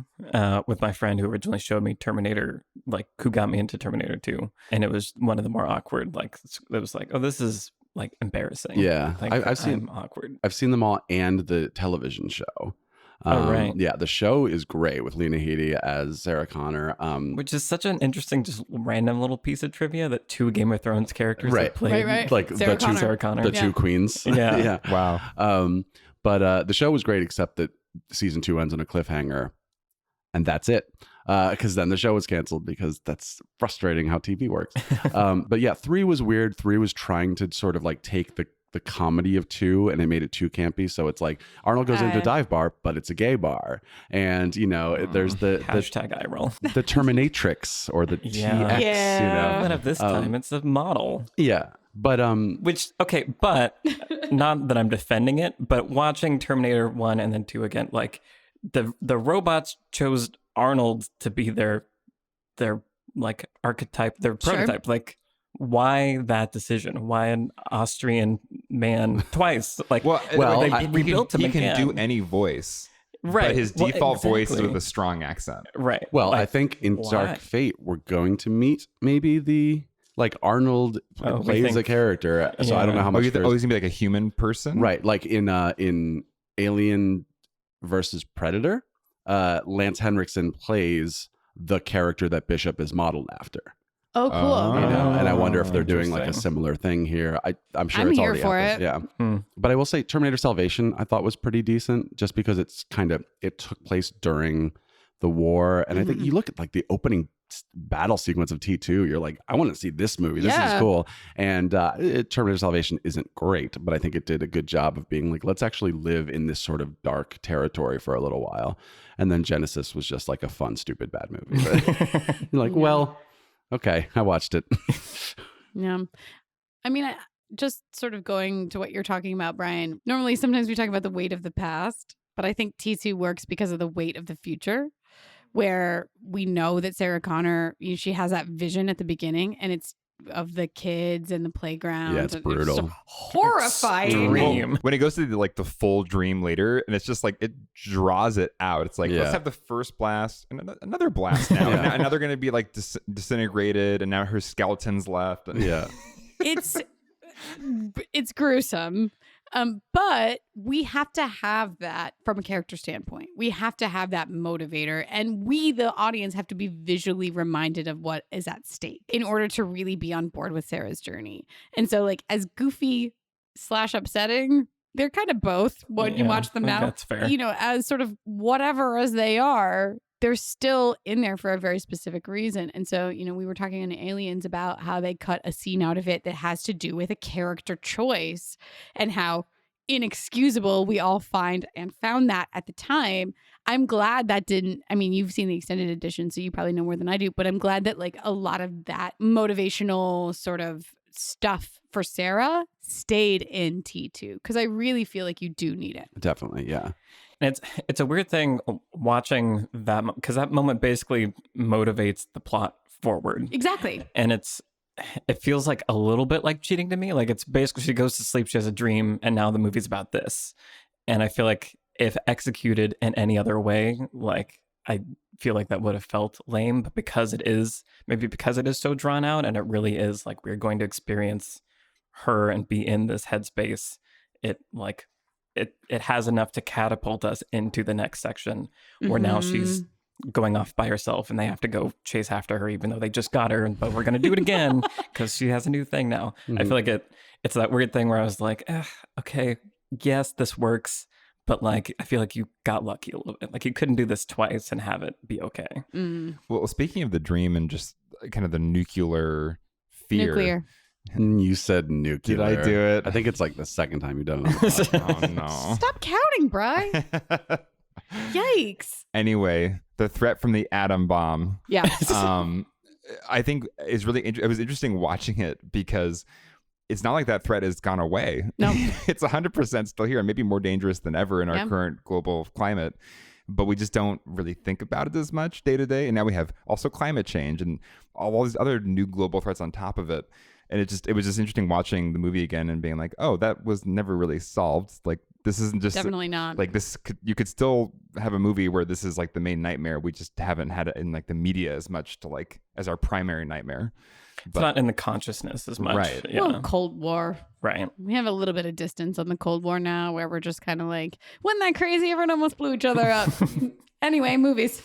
with my friend who originally showed me Terminator, like who got me into Terminator 2, and it was one of the more awkward. Like it was like, oh, this is like embarrassing. Yeah, like, I've seen awkward. I've seen them all, and the television show. Right. Yeah, the show is great with Lena Headey as Sarah Connor. Which is such an interesting, just random little piece of trivia that 2 Game of Thrones characters Right. have played. Right. like Sarah the Connor. Sarah Connor. the 2 queens. Yeah. yeah. Wow. But the show was great, except that season 2 ends on a cliffhanger, and that's it. Because then the show was canceled, because that's frustrating how TV works. But yeah, 3 was weird. 3 was trying to sort of like take the comedy of 2, and it made it too campy. So it's like Arnold goes into a dive bar, but it's a gay bar, and there's the hashtag eye roll. the Terminatrix or the TX. Yeah. But at this time, it's a model. Yeah. But Which, okay, but not that I'm defending it, but watching Terminator 1 and then 2 again, like the robots chose Arnold to be their like archetype, their prototype. Like, why that decision? Why an Austrian man twice? Like, Well, they rebuilt him he again. can do any voice. Right. But his Well, default voice is exactly. with a strong accent. Right. well, Like, I think in why? Dark Fate we're going to meet maybe the like Arnold Oh, we plays a think- character. So I don't know how Oh, much he's there's going to be like a human person? right. Like in Alien versus Predator, Lance Henriksen plays the character that Bishop is modeled after. Oh, cool. Oh. You know, and I wonder if they're doing like a Interesting. similar thing here. I'm sure I'm it's here already for out it. there. Yeah. Hmm. But I will say Terminator Salvation I thought was pretty decent, just because it took place during the war, and I think you look at like the opening battle sequence of T2, you're like, I want to see this movie. This is cool. And Terminator Salvation isn't great, but I think it did a good job of being like, let's actually live in this sort of dark territory for a little while. And then Genesis was just like a fun, stupid, bad movie. But you're like, well, okay, I watched it. Yeah. I mean, just sort of going to what you're talking about, Brian. Normally, sometimes we talk about the weight of the past, but I think T2 works because of the weight of the future, where we know that Sarah Connor, she has that vision at the beginning, and it's of the kids and the playground. Yeah, it's and brutal. so horrifying. Dream. When it goes to the full dream later, and it's just like it draws it out. It's like, Yeah. let's have the first blast and another blast now. Yeah. And now they're going to be like disintegrated, and now her skeleton's left. And Yeah. It's gruesome. But we have to have that from a character standpoint. We have to have that motivator, and we, the audience, have to be visually reminded of what is at stake in order to really be on board with Sarah's journey. And so, like, as goofy / upsetting, they're kind of both when you watch them now. That's fair. You know, as sort of whatever as they are, they're still in there for a very specific reason. And so, you know, we were talking on Aliens about how they cut a scene out of it that has to do with a character choice and how inexcusable we all found that at the time. I'm glad that didn't, I mean, you've seen the extended edition, so you probably know more than I do, but I'm glad that like a lot of that motivational sort of stuff for Sarah stayed in T2, because I really feel like you do need it. Definitely, yeah. And it's a weird thing watching that, because that moment basically motivates the plot forward. Exactly. And it feels like a little bit like cheating to me. Like, it's basically she goes to sleep, she has a dream, and now the movie's about this. And I feel like if executed in any other way, like, I feel like that would have felt lame. But because it is so drawn out, and it really is like we're going to experience her and be in this headspace, it has enough to catapult us into the next section where now she's going off by herself and they have to go chase after her, even though they just got her, but we're going to do it again because she has a new thing now. I feel like it's that weird thing where I was like, okay, yes, this works, but like, I feel like you got lucky a little bit. Like, you couldn't do this twice and have it be okay. Well, speaking of the dream and just kind of the nuclear fear. Nuclear. You said nuclear. Did I do it? I think it's like the second time you've done it. Oh, no. Stop counting, Bri. Yikes. Anyway, the threat from the atom bomb. Yeah. I think it was interesting watching it, because it's not like that threat has gone away. No. It's 100% still here, and maybe more dangerous than ever in our current global climate. But we just don't really think about it as much day to day. And now we have also climate change and all these other new global threats on top of it. And it was just interesting watching the movie again and being like, oh, that was never really solved. Like, this isn't just Definitely not. like this. You could still have a movie where this is like the main nightmare. We just haven't had it in like the media as much to like as our primary nightmare. It's not in the consciousness as much. Right. Yeah. Well, Cold War. Right. We have a little bit of distance on the Cold War now, where we're just kind of like, wasn't that crazy? Everyone almost blew each other up. Anyway, movies.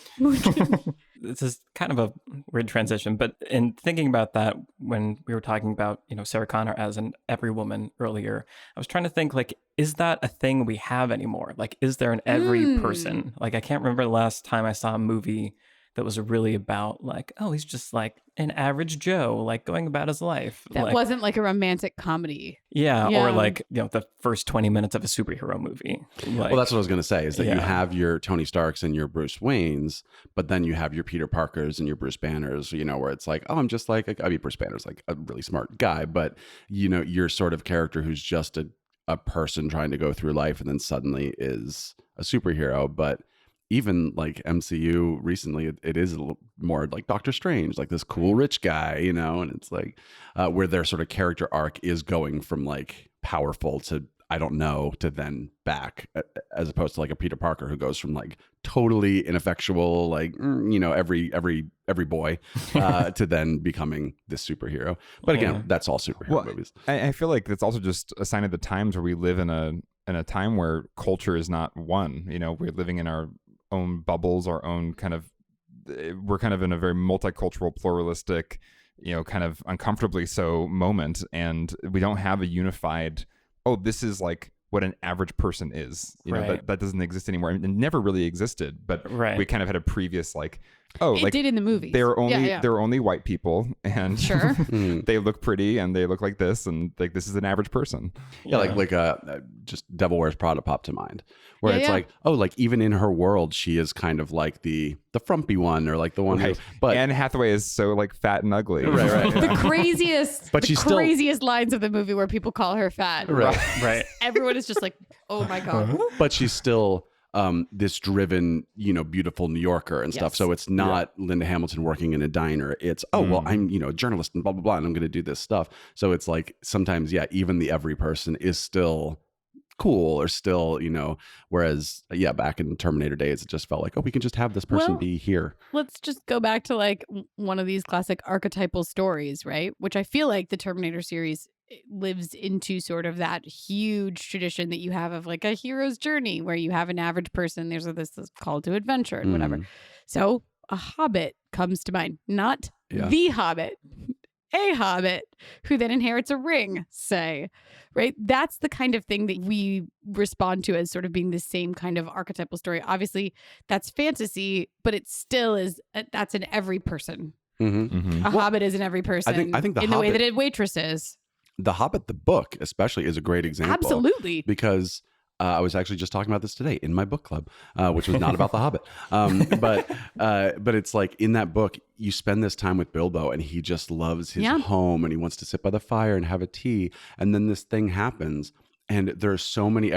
This is kind of a weird transition, but in thinking about that, when we were talking about, you know, Sarah Connor as an every woman earlier, I was trying to think, like, is that a thing we have anymore? Like, is there an every person? Like, I can't remember the last time I saw a movie that was really about like, oh, he's just like an average Joe, like going about his life. That like, wasn't like a romantic comedy. yeah, Yeah. or like, you know, the first 20 minutes of a superhero movie. Like, Well, that's what I was going to say, is that you Yeah. have your Tony Starks and your Bruce Waynes, but then you have your Peter Parkers and your Bruce Banners, you know, where it's like, oh, I'm just like, I mean, Bruce Banner's like a really smart guy, but, you know, you're sort of character who's just a person trying to go through life and then suddenly is a superhero. But even like MCU recently, it is a little more like Doctor Strange, like this cool rich guy, you know, and it's like where their sort of character arc is going from like powerful to I don't know to then back, as opposed to like a Peter Parker who goes from like totally ineffectual, like, you know, every boy to then becoming this superhero. But again, that's all superhero movies. I feel like that's also just a sign of the times where we live in a time where culture is not one. You know, we're living in our own bubbles, our own kind of, we're kind of in a very multicultural, pluralistic, you know, kind of uncomfortably so moment, and we don't have a unified, oh, this is like what an average person is, you know, that doesn't exist anymore. I mean, it never really existed, but we kind of had a previous like, oh, it like did in the movies. They're only white people, and Sure. they look pretty and they look like this, and like this is an average person. Yeah, like just Devil Wears Prada popped to mind, where it's like, oh, like even in her world, she is kind of like the frumpy one, or like the one who. But Anne Hathaway is so like fat and ugly. Right. The craziest, But the she's craziest lines of the movie where people call her fat. right. Everyone is just like, oh my god. But she's still this driven, you know, beautiful New Yorker and stuff. Yes. So it's not Linda Hamilton working in a diner. It's, oh, well, I'm, you know, a journalist and blah, blah, blah, and I'm going to do this stuff. So it's like sometimes, even the every person is still cool or still, you know, whereas, back in Terminator days, it just felt like, oh, we can just have this person be here. Let's just go back to like one of these classic archetypal stories, right? Which I feel like the Terminator series lives into sort of that huge tradition that you have of like a hero's journey where you have an average person. There's this call to adventure and whatever. So a hobbit comes to mind, not the hobbit, a hobbit who then inherits a ring, say, right? That's the kind of thing that we respond to as sort of being the same kind of archetypal story. Obviously, that's fantasy, but it still is, that's in every person. A hobbit is in every person. I think the in Hobbit, the way that a waitress is. The Hobbit, the book especially, is a great example. Absolutely. Because I was actually just talking about this today in my book club, which was not about the Hobbit. But it's like in that book, you spend this time with Bilbo and he just loves his home and he wants to sit by the fire and have a tea. And then this thing happens. And there's so many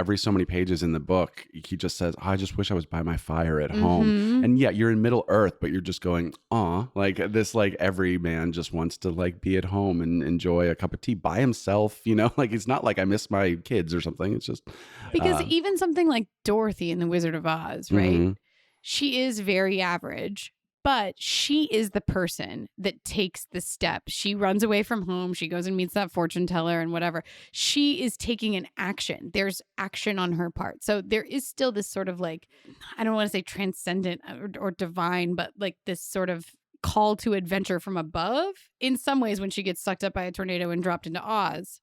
pages in the book, he just says, I just wish I was by my fire at home. And you're in Middle Earth, but you're just going, aw, like this, like every man just wants to like be at home and enjoy a cup of tea by himself, like it's not like I miss my kids or something. It's just because even something like Dorothy in The Wizard of Oz, right? She is very average. But she is the person that takes the step. She runs away from home. She goes and meets that fortune teller and whatever. She is taking an action. There's action on her part. So there is still this sort of like, I don't want to say transcendent or divine, but like this sort of call to adventure from above in some ways when she gets sucked up by a tornado and dropped into Oz.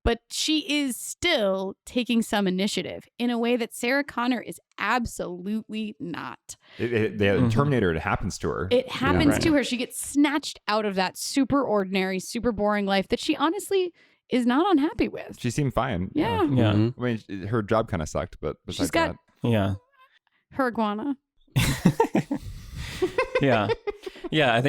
But she is still taking some initiative in a way that Sarah Connor is absolutely not. The Terminator, it happens to her. It happens to her. She gets snatched out of that super ordinary, super boring life that she honestly is not unhappy with. She seemed fine. Yeah. I mean, her job kind of sucked, but besides she's got her iguana. Yeah. I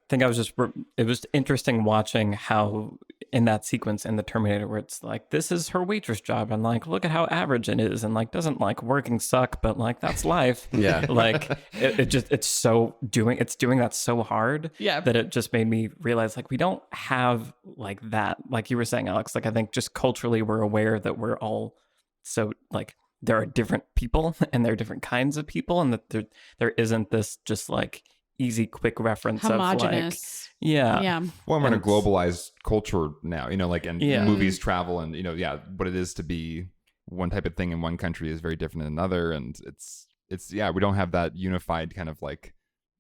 think I was just, it was interesting watching how in that sequence in the Terminator where it's like, this is her waitress job and like, look at how average it is and like, doesn't like working suck, but like, that's life. Like it's doing that so hard that it just made me realize like, we don't have like that, like you were saying, Alex, like, I think just culturally we're aware that we're all so like, there are different people and there are different kinds of people and that there isn't this just like, easy, quick reference homogenous. Of like, Well, we're in a globalized culture now, like, and movies travel and, what it is to be one type of thing in one country is very different in another. And it's, we don't have that unified kind of like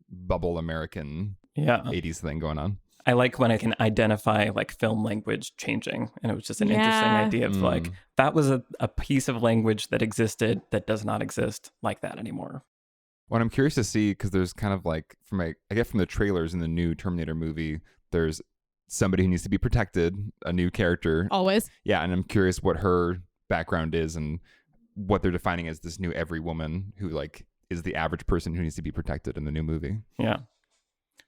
bubble American 80s thing going on. I like when I can identify like film language changing. And it was just an interesting idea of like, that was a piece of language that existed that does not exist like that anymore. What I'm curious to see, because there's kind of like, I get from the trailers in the new Terminator movie, there's somebody who needs to be protected, a new character. Always. Yeah, and I'm curious what her background is and what they're defining as this new every woman who like is the average person who needs to be protected in the new movie. Yeah.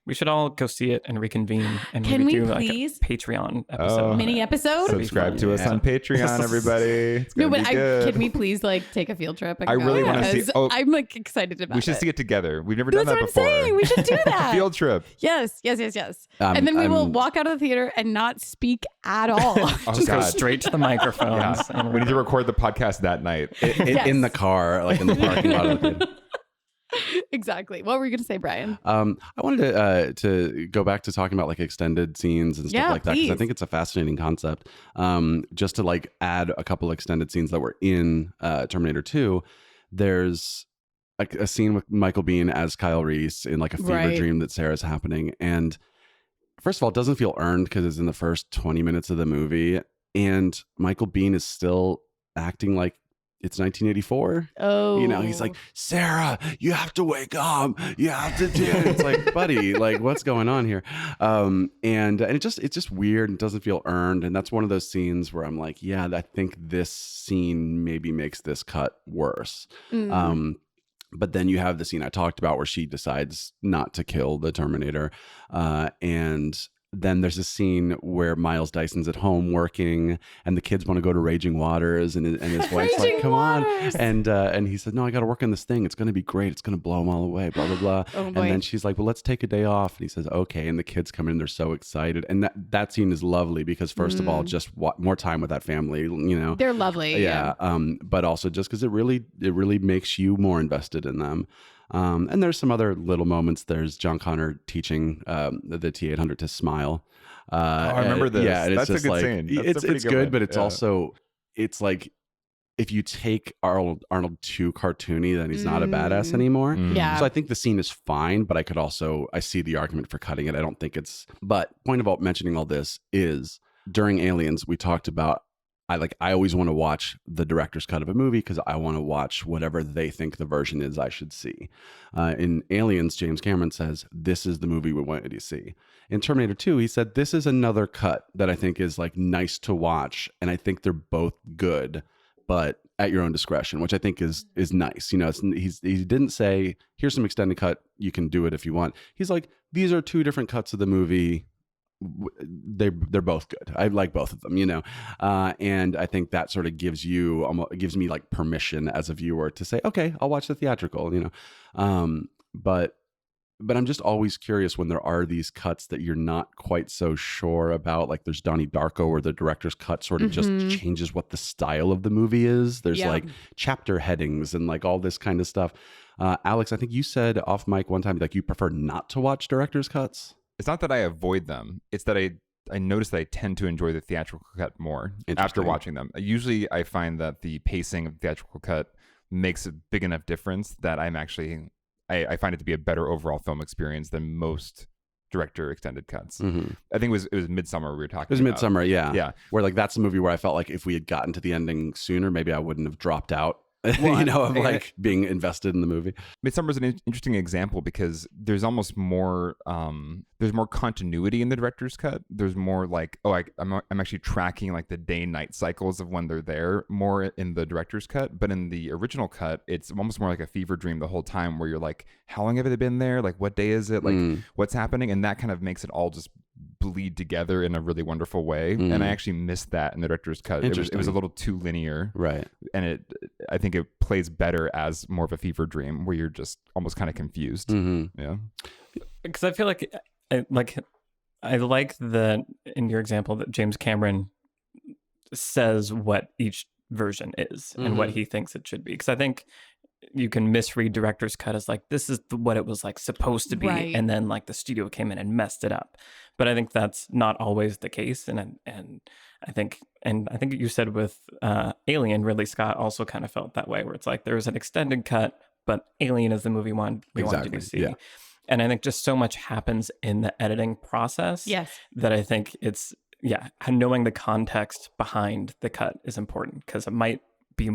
We should all go see it and reconvene and Can we do please? Like a Patreon episode. Mini episode? Subscribe to us on Patreon, everybody. It's gonna be good. Can we please like take a field trip? I really want to see. I'm like excited about it. We should see it together. We've never done that before. That's what I'm saying. We should do that. Field trip. Yes. And then we will walk out of the theater and not speak at all. Just go straight to the microphones. And we need to record the podcast that night. In the car, like in the parking lot of the theater. Exactly. What were you going to say, Brian? I wanted to go back to talking about like extended scenes and stuff like that, because I think it's a fascinating concept. Just to like add a couple extended scenes that were in Terminator 2, there's a scene with Michael Biehn as Kyle Reese in like a fever dream that Sarah's happening. And first of all, it doesn't feel earned because it's in the first 20 minutes of the movie. And Michael Biehn is still acting like it's 1984. Oh, he's like, Sarah, you have to wake up. You have to do it. It's like, buddy, like what's going on here? And it's just weird and doesn't feel earned. And that's one of those scenes where I'm like, I think this scene maybe makes this cut worse. But then you have the scene I talked about where she decides not to kill the Terminator. And then there's a scene where Miles Dyson's at home working and the kids want to go to Raging Waters and his wife's like, come on. And he said, no, I got to work on this thing. It's going to be great. It's going to blow them all away, blah, blah, blah. And then she's like, well, let's take a day off. And he says, okay. And the kids come in, they're so excited. And that scene is lovely because first of all, just more time with that family, They're lovely. Yeah. But also just because it really makes you more invested in them. And there's some other little moments. There's John Connor teaching the T-800 to smile. I remember this. Yeah, and That's it's a just good like scene. it's That's a pretty good, one. but it's Yeah. also it's like if you take Arnold too cartoony, then he's not a badass anymore. Yeah. So I think the scene is fine, but I see the argument for cutting it. I don't think it's. But point about mentioning all this is during Aliens, we talked about. I always want to watch the director's cut of a movie because I want to watch whatever they think the version is I should see. In Aliens, James Cameron says, this is the movie we want you to see. In Terminator 2, he said, this is another cut that I think is like nice to watch. And I think they're both good, but at your own discretion, which I think is nice. You know, he didn't say, here's some extended cut. You can do it if you want. He's like, these are two different cuts of the movie. They're both good. I like both of them, you know, and I think that sort of gives me like permission as a viewer to say, okay, I'll watch the theatrical, you know, but I'm just always curious when there are these cuts that you're not quite so sure about. Like there's Donnie Darko, where the director's cut sort of just changes what the style of the movie is. There's like chapter headings and like all this kind of stuff. Alex, I think you said off mic one time like you prefer not to watch director's cuts. It's not that I avoid them. It's that I notice that I tend to enjoy the theatrical cut more after watching them. Usually I find that the pacing of the theatrical cut makes a big enough difference that I find it to be a better overall film experience than most director extended cuts. I think it was Midsommar we were talking about. It was Midsommar, yeah. Yeah. Where like that's a movie where I felt like if we had gotten to the ending sooner, maybe I wouldn't have dropped out. Well, you know, of like being invested in the movie. Midsommar is an interesting example because there's almost more there's more continuity in the director's cut. There's more like I'm actually tracking like the day night cycles of when they're there more in the director's cut, but in the original cut it's almost more like a fever dream the whole time where you're like, how long have they been there, like what day is it, like what's happening, and that kind of makes it all just bleed together in a really wonderful way. And I actually missed that in the director's cut. It was a little too linear, right? And I think it plays better as more of a fever dream where you're just almost kind of confused. Yeah, because I feel like I like the in your example that James Cameron says what each version is and what he thinks it should be, because I think you can misread director's cut as like this is what it was like supposed to be, right. And then like the studio came in and messed it up. But I think that's not always the case, and I think you said with Alien, Ridley Scott also kind of felt that way, where it's like there was an extended cut, but Alien is the movie we wanted you to see. Yeah. And I think just so much happens in the editing process that I think it's knowing the context behind the cut is important, because it might be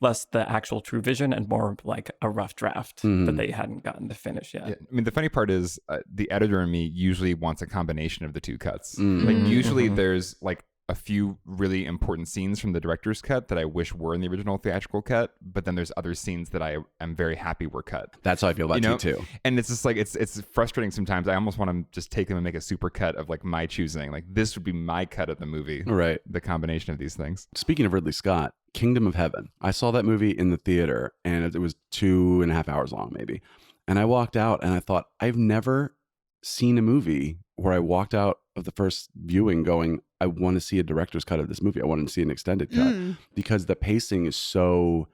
less the actual true vision and more like a rough draft that they hadn't gotten to finish yet. Yeah. I mean, the funny part is the editor in me usually wants a combination of the two cuts. Like usually there's like a few really important scenes from the director's cut that I wish were in the original theatrical cut, but then there's other scenes that I am very happy were cut. That's how I feel about you too. And it's just like it's frustrating sometimes. I almost want to just take them and make a super cut of like my choosing. Like this would be my cut of the movie. Right. The combination of these things. Speaking of Ridley Scott, Kingdom of Heaven. I saw that movie in the theater and it was 2.5 hours long maybe. And I walked out and I thought, I've never seen a movie where I walked out of the first viewing going, I want to see a director's cut of this movie. I want to see an extended cut because the pacing is so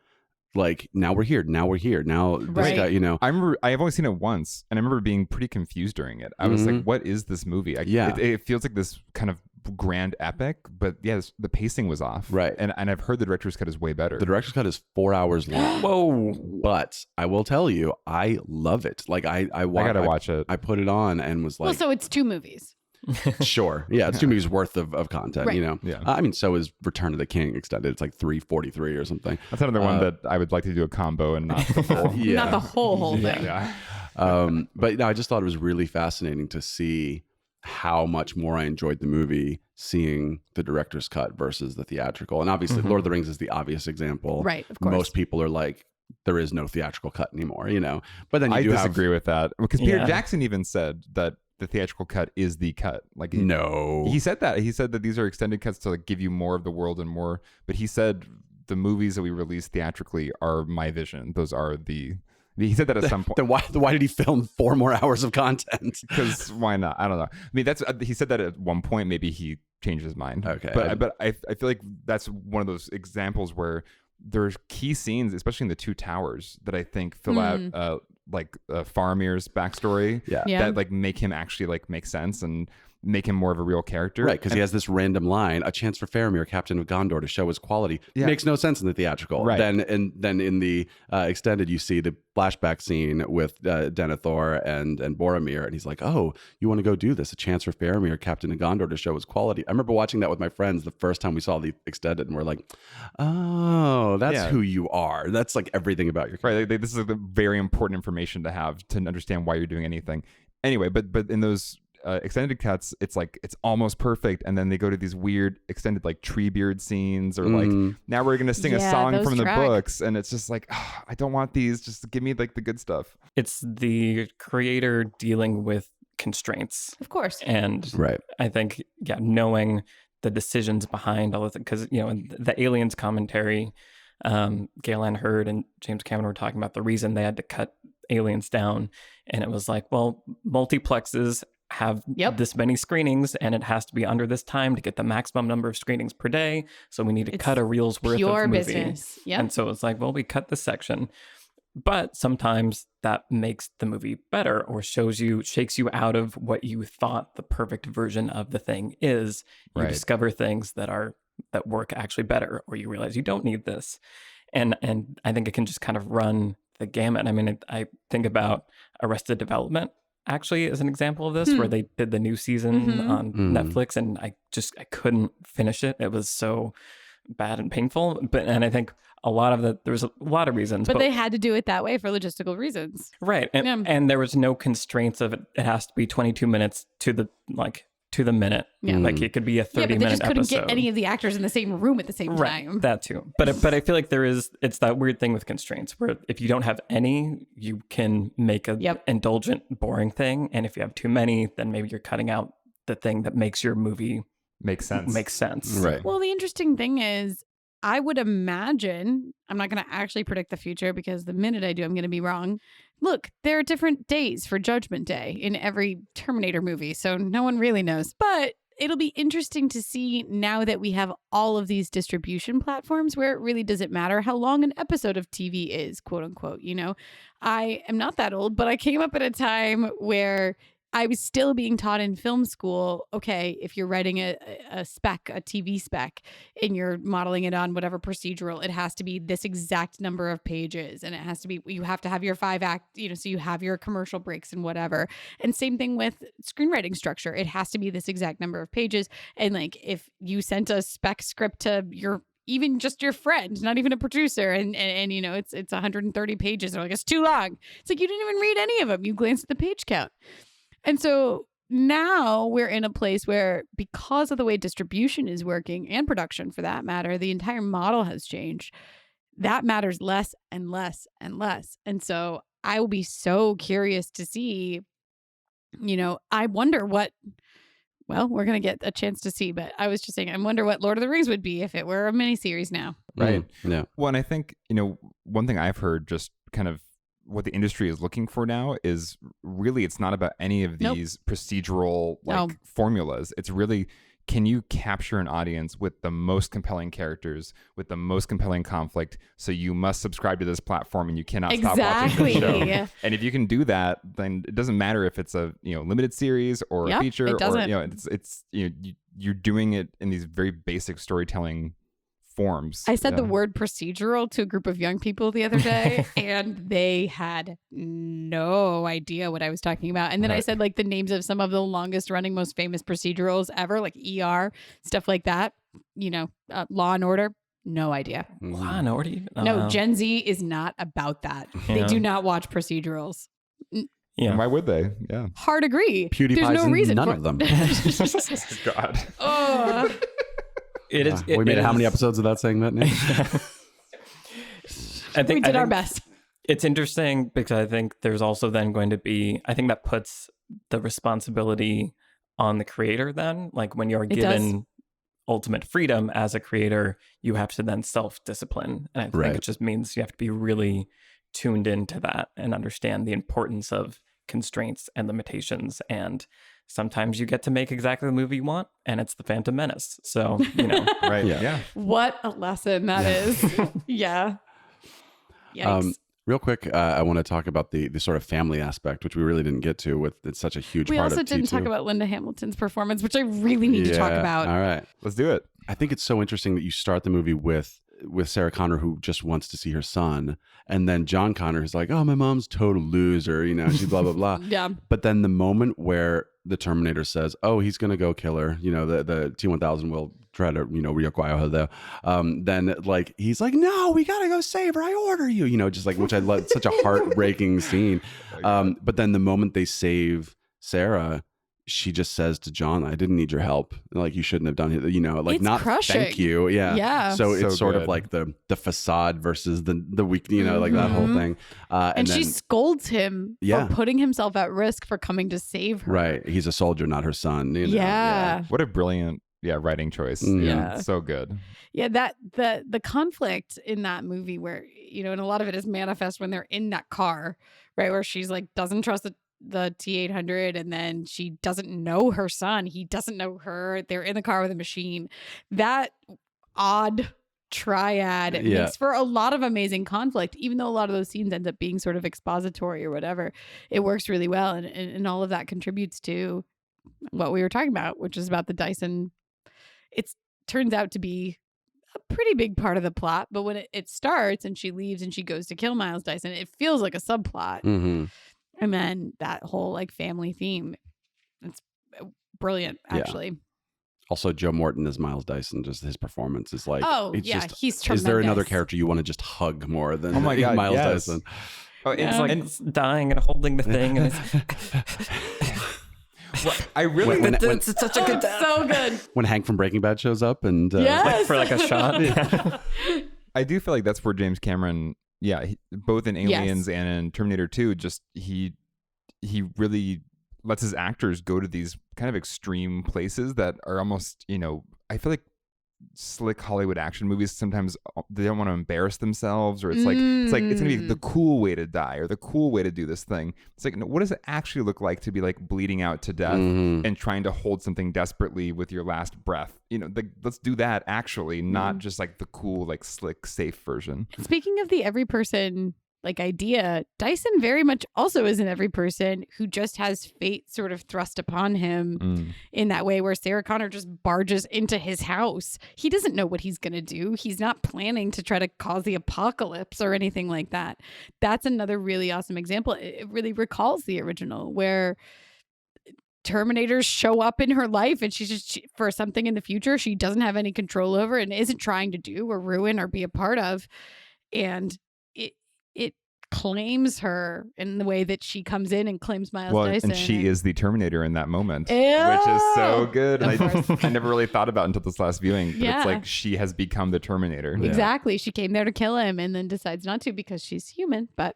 like, now we're here. Now this guy, you know. I've only seen it once and I remember being pretty confused during it. I was like, what is this movie? It feels like this kind of grand epic, but the pacing was off. Right. And I've heard the director's cut is way better. The director's cut is 4 hours long. Whoa. But I will tell you, I love it. Like I gotta watch it. I put it on and was like, well, so it's 2 movies. Sure. Yeah, it's 2 movies worth of content, right. You know? Yeah. I mean, so is Return of the King extended. It's like 3:43 or something. That's another one that I would like to do a combo and not the full. Not the whole thing. Yeah. But no, I just thought it was really fascinating to see how much more I enjoyed the movie seeing the director's cut versus the theatrical. And obviously Lord of the Rings is the obvious example. Right, of course. Most people are like, there is no theatrical cut anymore, you know? But then I disagree with that, because Peter Jackson even said that the theatrical cut is the cut. Like he said that. He said that these are extended cuts to like give you more of the world and more. But he said the movies that we release theatrically are my vision. Those are the. He said that at some point. Then why did he film 4 more hours of content? Because why not? I don't know. I mean, he said that at one point. Maybe he changed his mind. Okay, but I feel like that's one of those examples where there's key scenes, especially in the 2 towers, that I think fill out like Faramir's backstory that like make him actually like make sense and make him more of a real character. Right, because he has this random line, a chance for Faramir, Captain of Gondor, to show his quality. Yeah. Makes no sense in the theatrical. Right. Then in the extended, you see the flashback scene with Denethor and Boromir, and he's like, oh, you want to go do this? A chance for Faramir, Captain of Gondor, to show his quality. I remember watching that with my friends the first time we saw the extended, and we're like, oh, that's who you are. That's like everything about your character. Right. This is a very important information to have to understand why you're doing anything. Anyway, but in those extended cuts, it's like it's almost perfect, and then they go to these weird extended like Treebeard scenes, or like now we're gonna sing a song from the books, and it's just like, oh, I don't want these, just give me like the good stuff. It's the creator dealing with constraints, of course, and I think knowing the decisions behind all of it, because in the Aliens commentary, Galen Hurd and James Cameron were talking about the reason they had to cut Aliens down, and it was like, well, multiplexes have this many screenings, and it has to be under this time to get the maximum number of screenings per day, so we need to cut a reel's worth of movie. Business. And so it's like, well, we cut this section, but sometimes that makes the movie better, or shakes you out of what you thought the perfect version of the thing is. You discover things that work actually better, or you realize you don't need this, and I think it can just kind of run the gamut. I mean, I think about Arrested Development actually as an example of this, where they did the new season on Netflix, and I couldn't finish it. It was so bad and painful. And I think a lot of there was a lot of reasons, but they had to do it that way for logistical reasons, right? And there was no constraints of it. It has to be 22 minutes to the minute. Yeah. Like it could be a 30-minute episode. They just couldn't get any of the actors in the same room at the same time. That too. But I feel like it's that weird thing with constraints, where if you don't have any, you can make a indulgent, boring thing. And if you have too many, then maybe you're cutting out the thing that makes your movie make sense. Right. Well, the interesting thing is, I would imagine, I'm not going to actually predict the future, because the minute I do, I'm going to be wrong. Look, there are different days for Judgment Day in every Terminator movie, so no one really knows. But it'll be interesting to see, now that we have all of these distribution platforms, where it really doesn't matter how long an episode of TV is, quote unquote. I am not that old, but I came up at a time where I was still being taught in film school, okay, if you're writing a TV spec, and you're modeling it on whatever procedural, it has to be this exact number of pages, and it has to be, you have to have your 5-act, so you have your commercial breaks and whatever. And same thing with screenwriting structure. It has to be this exact number of pages. And like, if you sent a spec script to even just your friend, not even a producer, and it's 130 pages, they're like, it's too long. It's like, you didn't even read any of them. You glanced at the page count. And so now we're in a place where, because of the way distribution is working, and production for that matter, the entire model has changed. That matters less and less and less. And so I will be so curious to see, I wonder what, well, we're going to get a chance to see, but I was just saying, I wonder what Lord of the Rings would be if it were a miniseries now. Right. Yeah. Well, and I think, one thing I've heard, just kind of what the industry is looking for now, is really, it's not about any of these procedural formulas. It's really, can you capture an audience with the most compelling characters, with the most compelling conflict? So you must subscribe to this platform, and you cannot stop watching the show. And if you can do that, then it doesn't matter if it's a limited series or a feature, or it's you're doing it in these very basic storytelling forms. I said the word procedural to a group of young people the other day, and they had no idea what I was talking about. And then I said like the names of some of the longest running, most famous procedurals ever, like ER, stuff like that. Law and Order. No idea. Law and Order? No, Gen Z is not about that. Yeah. They do not watch procedurals. Yeah. Why would they? Yeah. Hard agree. PewDiePie's There's no reason none for of them. God. Oh. We made how many episodes of that saying that name? I think we did our best. It's interesting because I think there's also then going to be, I think that puts the responsibility on the creator then. Like when you're given ultimate freedom as a creator, you have to then self-discipline. And I think it just means you have to be really tuned into that and understand the importance of constraints and limitations. And sometimes you get to make exactly the movie you want, and it's The Phantom Menace. So, right. Yeah. What a lesson that is. Yeah. Yikes. Real quick, I want to talk about the sort of family aspect, which we really didn't get to. With it's such a huge We part of also didn't T2. talk about Linda Hamilton's performance, which I really need to talk about. All right, Let's do it. I think it's so interesting that you start the movie with Sarah Connor, who just wants to see her son, and then John Connor is like, "Oh, my mom's a total loser," she's blah blah blah. Yeah. But then the moment where the Terminator says, "Oh, he's gonna go kill her," the T-1000 will try to reacquire her though. Then like he's like, "No, we gotta go save her. I order you." Just like, which I love, such a heartbreaking scene. But then the moment they save Sarah, she just says to John, "I didn't need your help. Like, you shouldn't have done it." Like, it's not crushing. thank you. Yeah. Yeah. So it's So sort of good. like the facade versus the weak, like that whole thing. And then, she scolds him Yeah. for putting himself at risk for coming to save her. right. He's a soldier, not her son. Yeah. What a brilliant writing choice. Mhm. Yeah. So good. Yeah, that the conflict in that movie where, and a lot of it is manifest when they're in that car, right? Where she's like, doesn't trust the T-800, and then she doesn't know her son. He doesn't know her. They're in the car with a machine. That odd triad makes for a lot of amazing conflict, even though a lot of those scenes end up being sort of expository or whatever. It works really well, and all of that contributes to what we were talking about, which is about the Dyson. It turns out to be a pretty big part of the plot, but when it starts and she leaves and she goes to kill Miles Dyson, it feels like a subplot. Mm-hmm. And then that whole like family theme, it's brilliant, actually. Also, Joe Morton as Miles Dyson, just his performance is like, he's tremendous. Is there another character you want to just hug more than Oh my God, Miles yes. Dyson? Oh, it's like it's dying and holding the thing, and it's I really it's such a good death. So good. When Hank from Breaking Bad shows up and Yes. For like a shot. I do feel like that's where James Cameron, both in Aliens and in Terminator 2, just he really lets his actors go to these kind of extreme places that are almost, I feel like slick Hollywood action movies sometimes they don't want to embarrass themselves, or it's gonna be the cool way to die or the cool way to do this thing. It's like, no, what does it actually look like to be like bleeding out to death and trying to hold something desperately with your last breath? Let's do that actually, not just like the cool, like slick, safe version. Speaking of the every person like idea, Dyson very much also is an every person who just has fate sort of thrust upon him in that way, where Sarah Connor just barges into his house. He doesn't know what he's going to do. He's not planning to try to cause the apocalypse or anything like that. That's another really awesome example. It really recalls the original, where Terminators show up in her life and she's just for something in the future she doesn't have any control over and isn't trying to do or ruin or be a part of. And it claims her in the way that she comes in and claims Miles Dyson. And she is the Terminator in that moment, Ew. which is so good. And Of I never really thought about it until this last viewing, but Yeah. it's like she has become the Terminator. Exactly. She came there to kill him and then decides not to because she's human. But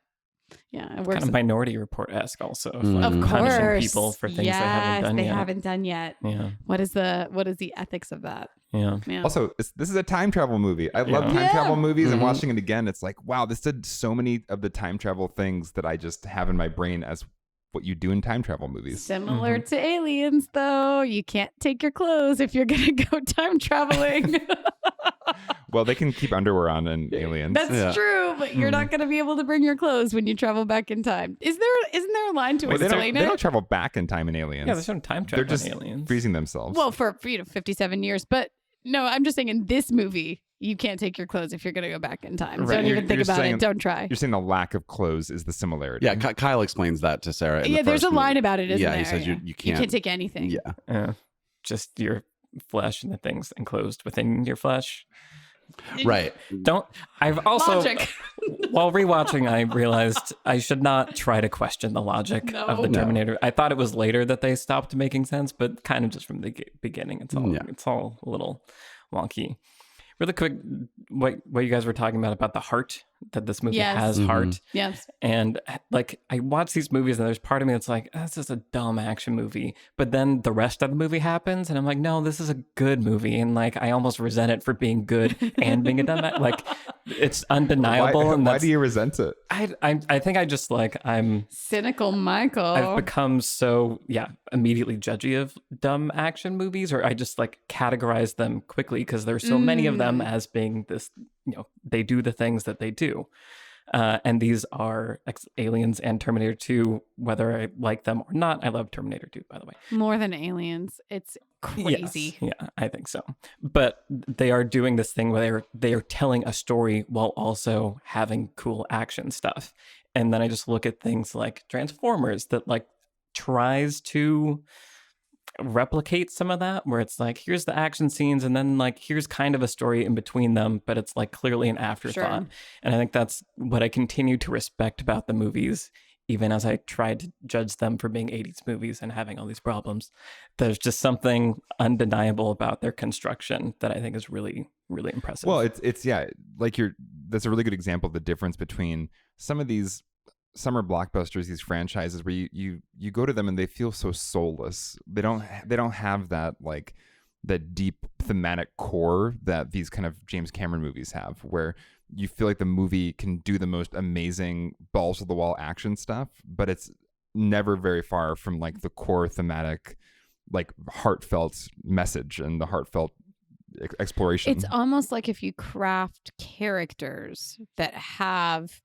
yeah, it works. Kind of Minority Report-esque also. Of, Of punishing course, people for things yes, they haven't done they yet. haven't done yet. Yeah. What is the ethics of that? Yeah. Yeah. Also, this is a time travel movie. I love time travel movies, and watching it again, it's like, wow, this did so many of the time travel things that I just have in my brain as what you do in time travel movies. Similar to Aliens, though, you can't take your clothes if you're gonna go time traveling. Well, they can keep underwear on in Aliens. That's true, but you're not gonna be able to bring your clothes when you travel back in time. Isn't there a line to Well, explain they it? don't travel back in time in Aliens. Yeah, there's no time travel They're just in Aliens. freezing themselves. Well, for 57 years, but no, I'm just saying in this movie, you can't take your clothes if you're going to go back in time. Right. Don't even think You're about saying- it. Don't try. You're saying the lack of clothes is the similarity. Yeah, Kyle explains that to Sarah. In the There's a first line movie. about it, isn't there? he says you You can't. can't take anything. Yeah. Yeah. Just your flesh and the things enclosed within your flesh. Right. I've also, Logic. while rewatching, I realized I should not try to question the logic of the No. Terminator. I thought it was later that they stopped making sense, but kind of just from the beginning. It's all a little wonky. Really quick, what you guys were talking about the heart, that this movie Yes. has heart. Yes. And like, I watch these movies and there's part of me that's like, this is a dumb action movie. But then the rest of the movie happens and I'm like, no, this is a good movie. And like, I almost resent it for being good and being a dumb like, it's undeniable. Why do you resent it? I think I just like, Cynical Michael. I've become so, immediately judgy of dumb action movies, or I just like categorize them quickly because there's so many of them as being this, they do the things that they do. And these are Aliens and Terminator 2, whether I like them or not. I love Terminator 2, by the way. More than Aliens. It's crazy. Yes, yeah, I think so. But they are doing this thing where they are telling a story while also having cool action stuff. And then I just look at things like Transformers that like tries to replicate some of that, where it's like, here's the action scenes and then like here's kind of a story in between them, but it's like clearly an afterthought. Sure. And I think that's what I continue to respect about the movies, even as I tried to judge them for being 80s movies and having all these problems. There's just something undeniable about their construction that I think is really, really impressive. Well, it's yeah, like that's a really good example of the difference between some of these summer blockbusters, these franchises where you go to them and they feel so soulless. They don't have that like that deep thematic core that these kind of James Cameron movies have, where you feel like the movie can do the most amazing balls to the wall action stuff, but it's never very far from like the core thematic, like heartfelt message and the heartfelt exploration. It's almost like if you craft characters that have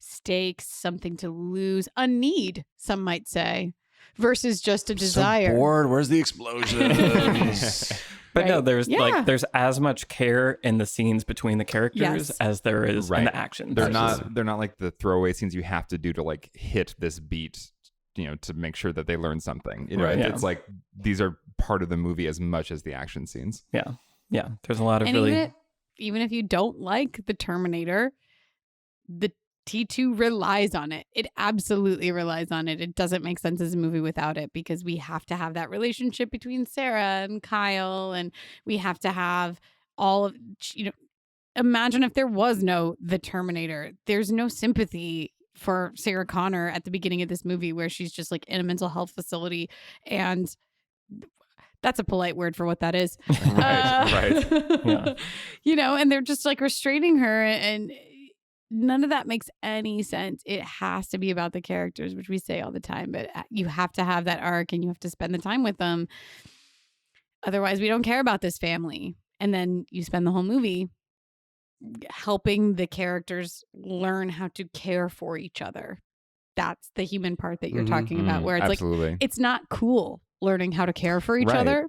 stakes, something to lose, a need, some might say, versus just a desire. So bored. Where's the explosions? But right? no, there's Yeah. there's as much care in the scenes between the characters Yes. as there is Right. in the action. They're versus- not like the throwaway scenes you have to do to like hit this beat, to make sure that they learn something. Right. It's like these are part of the movie as much as the action scenes. Yeah. There's a lot of And really even if you don't like the Terminator, the T2 relies on it. It absolutely relies on it. It doesn't make sense as a movie without it, because we have to have that relationship between Sarah and Kyle, and we have to have all of, imagine if there was no the Terminator. There's no sympathy for Sarah Connor at the beginning of this movie, where she's just like in a mental health facility, and that's a polite word for what that is. Right. Yeah. And they're just like restraining her, and none of that makes any sense. It has to be about the characters, which we say all the time, but you have to have that arc and you have to spend the time with them. Otherwise, we don't care about this family. And then you spend the whole movie helping the characters learn how to care for each other. That's the human part that you're talking about, where it's Absolutely. like, it's not cool learning how to care for each Right. other,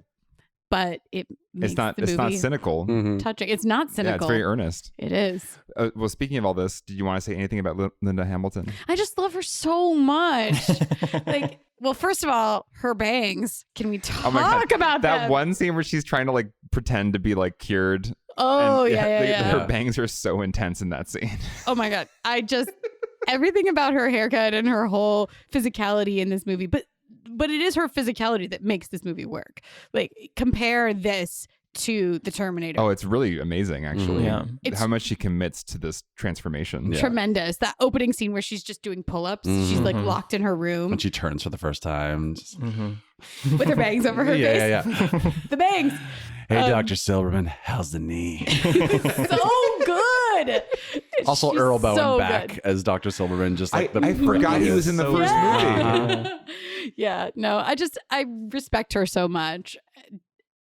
but it makes It's not the movie cynical. touching. It's not cynical. Yeah, it's very earnest. It is. Well, speaking of all this, did you want to say anything about Linda Hamilton? I just love her so much. Well, first of all, her bangs. Can we talk about that them? one scene where she's trying to like pretend to be like cured? Oh, and, yeah. Her bangs are so intense in that scene. Oh my God. Everything about her haircut and her whole physicality in this movie, but it is her physicality that makes this movie work. Like, compare this to the Terminator. Oh, it's really amazing, actually. Yeah. It's how much she commits to this transformation. tremendous. That opening scene where she's just doing pull-ups. She's like locked in her room When she turns for the first time. with her bangs over her face. Yeah. The bangs. Hey, Dr. Silverman, how's the knee? So good. Also, She's Earl Bowen so back good. as Dr. Silverman, just like I forgot he was in the so first smart. movie. Yeah, no, I respect her so much.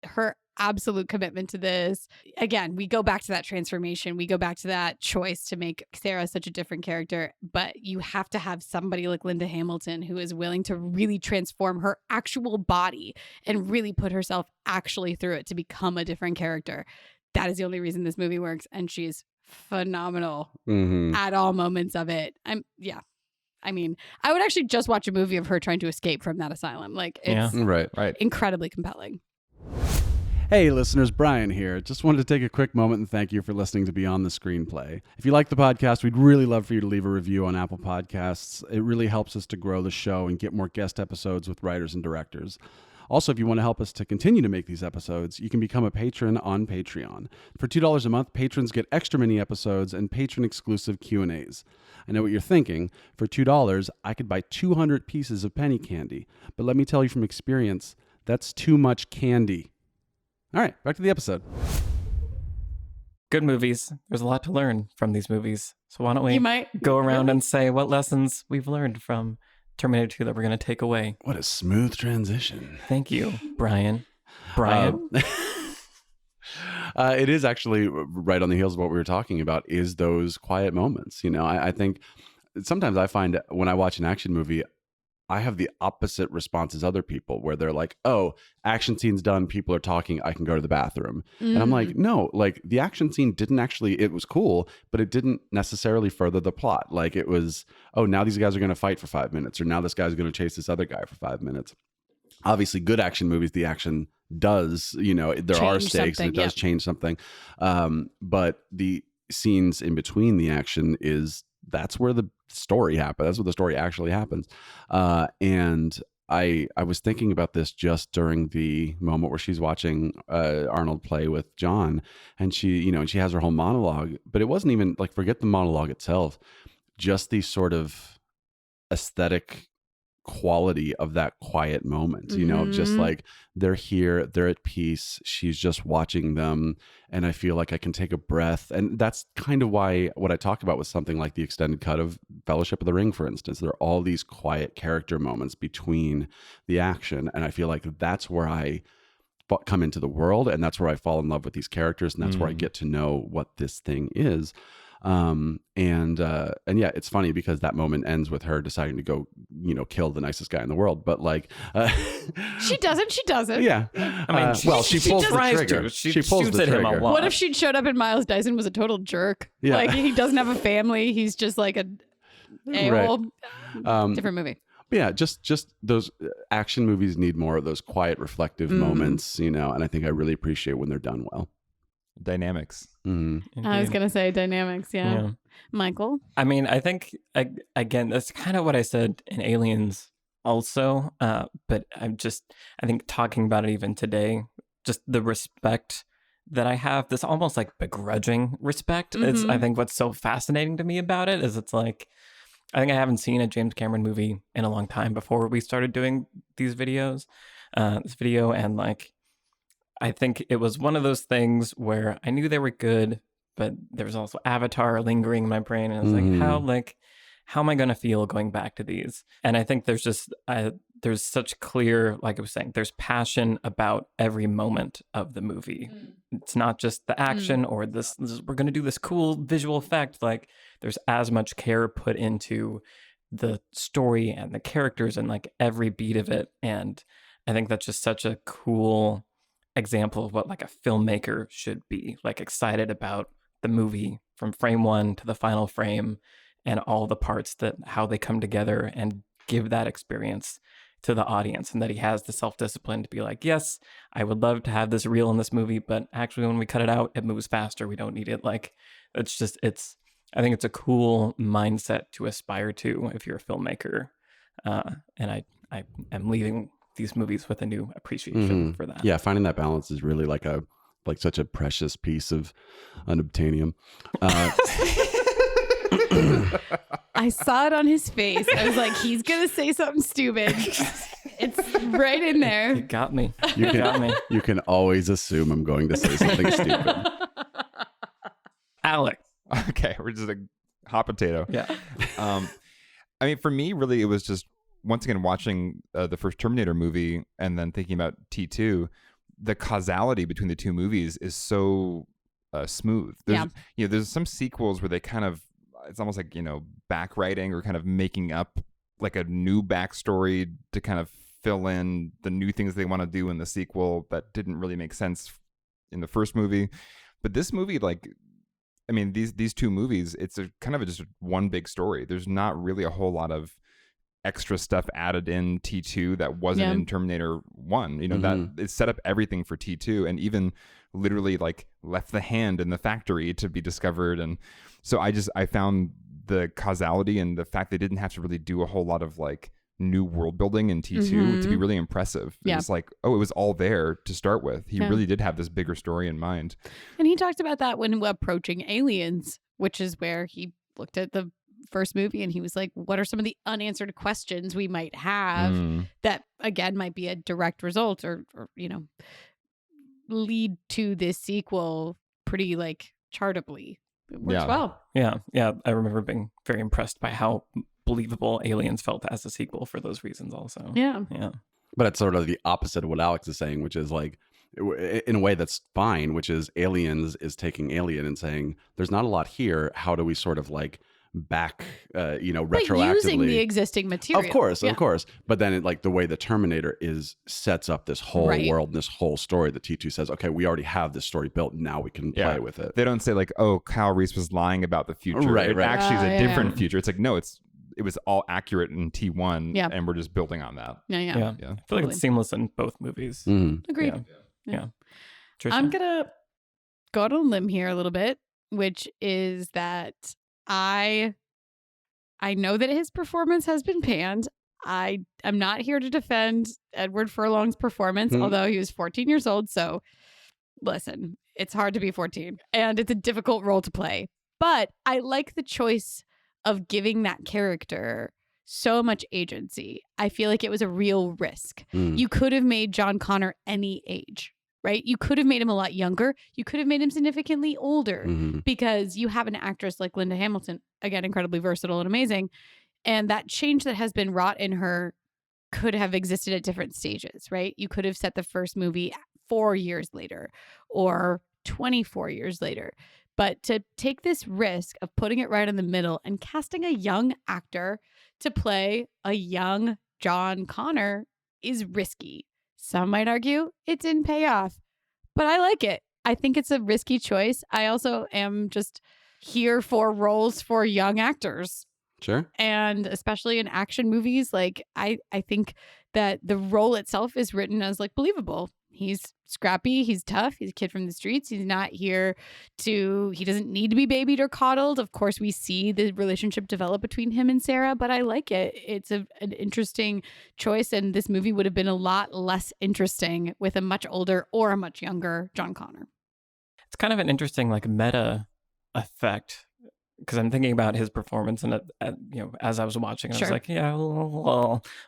Her absolute commitment to this. Again, we go back to that transformation. We go back to that choice to make Sarah such a different character. But you have to have somebody like Linda Hamilton who is willing to really transform her actual body and really put herself actually through it to become a different character. That is the only reason this movie works. And she's phenomenal at all moments of it. I mean, I would actually just watch a movie of her trying to escape from that asylum. Like, it's Right. incredibly compelling. Hey, listeners, Brian here. Just wanted to take a quick moment and thank you for listening to Beyond the Screenplay. If you like the podcast, we'd really love for you to leave a review on Apple Podcasts. It really helps us to grow the show and get more guest episodes with writers and directors. Also, if you want to help us to continue to make these episodes, you can become a patron on Patreon. For $2 a month, patrons get extra mini episodes and patron-exclusive Q&As. I know what you're thinking. For $2, I could buy 200 pieces of penny candy. But let me tell you from experience, that's too much candy. All right, back to the episode. Good movies. There's a lot to learn from these movies. So why don't we You might go around and say what lessons we've learned from Terminator 2 that we're going to take away. What a smooth transition. Thank you, Brian. Brian. It is actually right on the heels of what we were talking about, is those quiet moments. You know, I think sometimes I find when I watch an action movie, I have the opposite response as other people, where they're like, oh, action scene's done, people are talking, I can go to the bathroom. And I'm like, no, like the action scene didn't actually, it was cool, but it didn't necessarily further the plot. Like it was, oh, now these guys are going to fight for 5 minutes, or now this guy's going to chase this other guy for 5 minutes. Obviously, good action movies, the action does, you know, there are stakes and it does change something. But the scenes in between the action that's where the story happens. That's where the story actually happens. And I was thinking about this just during the moment where she's watching Arnold play with John, and she has her whole monologue, but it wasn't even like, forget the monologue itself, just the sort of aesthetic quality of that quiet moment, you know, just like they're here, they're at peace, she's just watching them, and I feel like I can take a breath. And that's kind of why what I talk about with something like the extended cut of Fellowship of the Ring, for instance, there are all these quiet character moments between the action, and I feel like that's where I come into the world, and that's where I fall in love with these characters, and that's where I get to know what this thing is. And yeah, it's funny because that moment ends with her deciding to go, you know, kill the nicest guy in the world. But like, she doesn't. Yeah. I mean, she pulls the trigger. She pulls the trigger. What if she'd showed up and Miles Dyson was a total jerk? Yeah. Like he doesn't have a family. He's just like a a-hole. Different movie. Yeah, just those action movies need more of those quiet, reflective moments, you know, and I think I really appreciate when they're done well. Dynamics. I was gonna say dynamics. Yeah. Michael. I mean, I think again, that's kind of what I said in Aliens, also. But I think talking about it even today, just the respect that I have, this almost like begrudging respect, is I think what's so fascinating to me about it. Is it's like, I think I haven't seen a James Cameron movie in a long time before we started doing these videos, this video, and like, I think it was one of those things where I knew they were good, but there was also Avatar lingering in my brain, and I was like, how am I going to feel going back to these? And I think there's just there's such clear, like I was saying, there's passion about every moment of the movie. It's not just the action or this we're going to do this cool visual effect. Like there's as much care put into the story and the characters and like every beat of it. And I think that's just such a cool example of what like a filmmaker should be, like excited about the movie from frame one to the final frame and all the parts that how they come together and give that experience to the audience, and that he has the self-discipline to be like, yes, I would love to have this reel in this movie, but actually when we cut it out, it moves faster. We don't need it. Like I think it's a cool mindset to aspire to if you're a filmmaker. And I am leaving these movies with a new appreciation for that. Yeah, finding that balance is really like such a precious piece of unobtainium. I saw it on his face. I was like, he's gonna say something stupid. It's right in there. You got me. Got me. You can always assume I'm going to say something stupid. Alex. Okay, we're just a hot potato. Yeah. I mean, for me, really, it was just once again watching the first Terminator movie and then thinking about T2. The causality between the two movies is so smooth. There's some sequels where they kind of, it's almost like, backwriting or kind of making up like a new backstory to kind of fill in the new things they want to do in the sequel that didn't really make sense in the first movie. But this movie, these two movies, it's just one big story. There's not really a whole lot of extra stuff added in T2 that wasn't in Terminator 1. That it set up everything for T2, and even literally like left the hand in the factory to be discovered. And so I found the causality and the fact they didn't have to really do a whole lot of like new world building in T2 to be really impressive. It was like, it was all there to start with. He really did have this bigger story in mind. And he talked about that when approaching Aliens, which is where he looked at the first movie and he was like, what are some of the unanswered questions we might have that again might be a direct result or lead to this sequel pretty like chartably. It works well. Yeah. I remember being very impressed by how believable Aliens felt as a sequel for those reasons also. Yeah. But it's sort of the opposite of what Alex is saying, which is like in a way that's fine, which is Aliens is taking Alien and saying, there's not a lot here. How do we sort of like back, retroactively? But using the existing material. Of course. But then the way the Terminator sets up this whole world, and this whole story that T2 says, okay, we already have this story built. Now we can play with it. They don't say like, oh, Kyle Reese was lying about the future. Right. It actually is a different future. It's like, no, it was all accurate in T1 and we're just building on that. Yeah. I feel like it's seamless in both movies. Agreed. Yeah. I'm going to go out on a limb here a little bit, which is that I know that his performance has been panned. I'm not here to defend Edward Furlong's performance, although he was 14 years old. So listen, it's hard to be 14 and it's a difficult role to play. But I like the choice of giving that character so much agency. I feel like it was a real risk. You could have made John Connor any age, right? You could have made him a lot younger. You could have made him significantly older because you have an actress like Linda Hamilton, again, incredibly versatile and amazing. And that change that has been wrought in her could have existed at different stages, right? You could have set the first movie 4 years later or 24 years later. But to take this risk of putting it right in the middle and casting a young actor to play a young John Connor is risky. Some might argue it didn't pay off, but I like it. I think it's a risky choice. I also am just here for roles for young actors. Sure. And especially in action movies, like I think that the role itself is written as like believable. He's scrappy. He's tough. He's a kid from the streets. He doesn't need to be babied or coddled. Of course, we see the relationship develop between him and Sarah, but I like it. It's an interesting choice. And this movie would have been a lot less interesting with a much older or a much younger John Connor. It's kind of an interesting like meta effect because I'm thinking about his performance and as I was watching, I was like,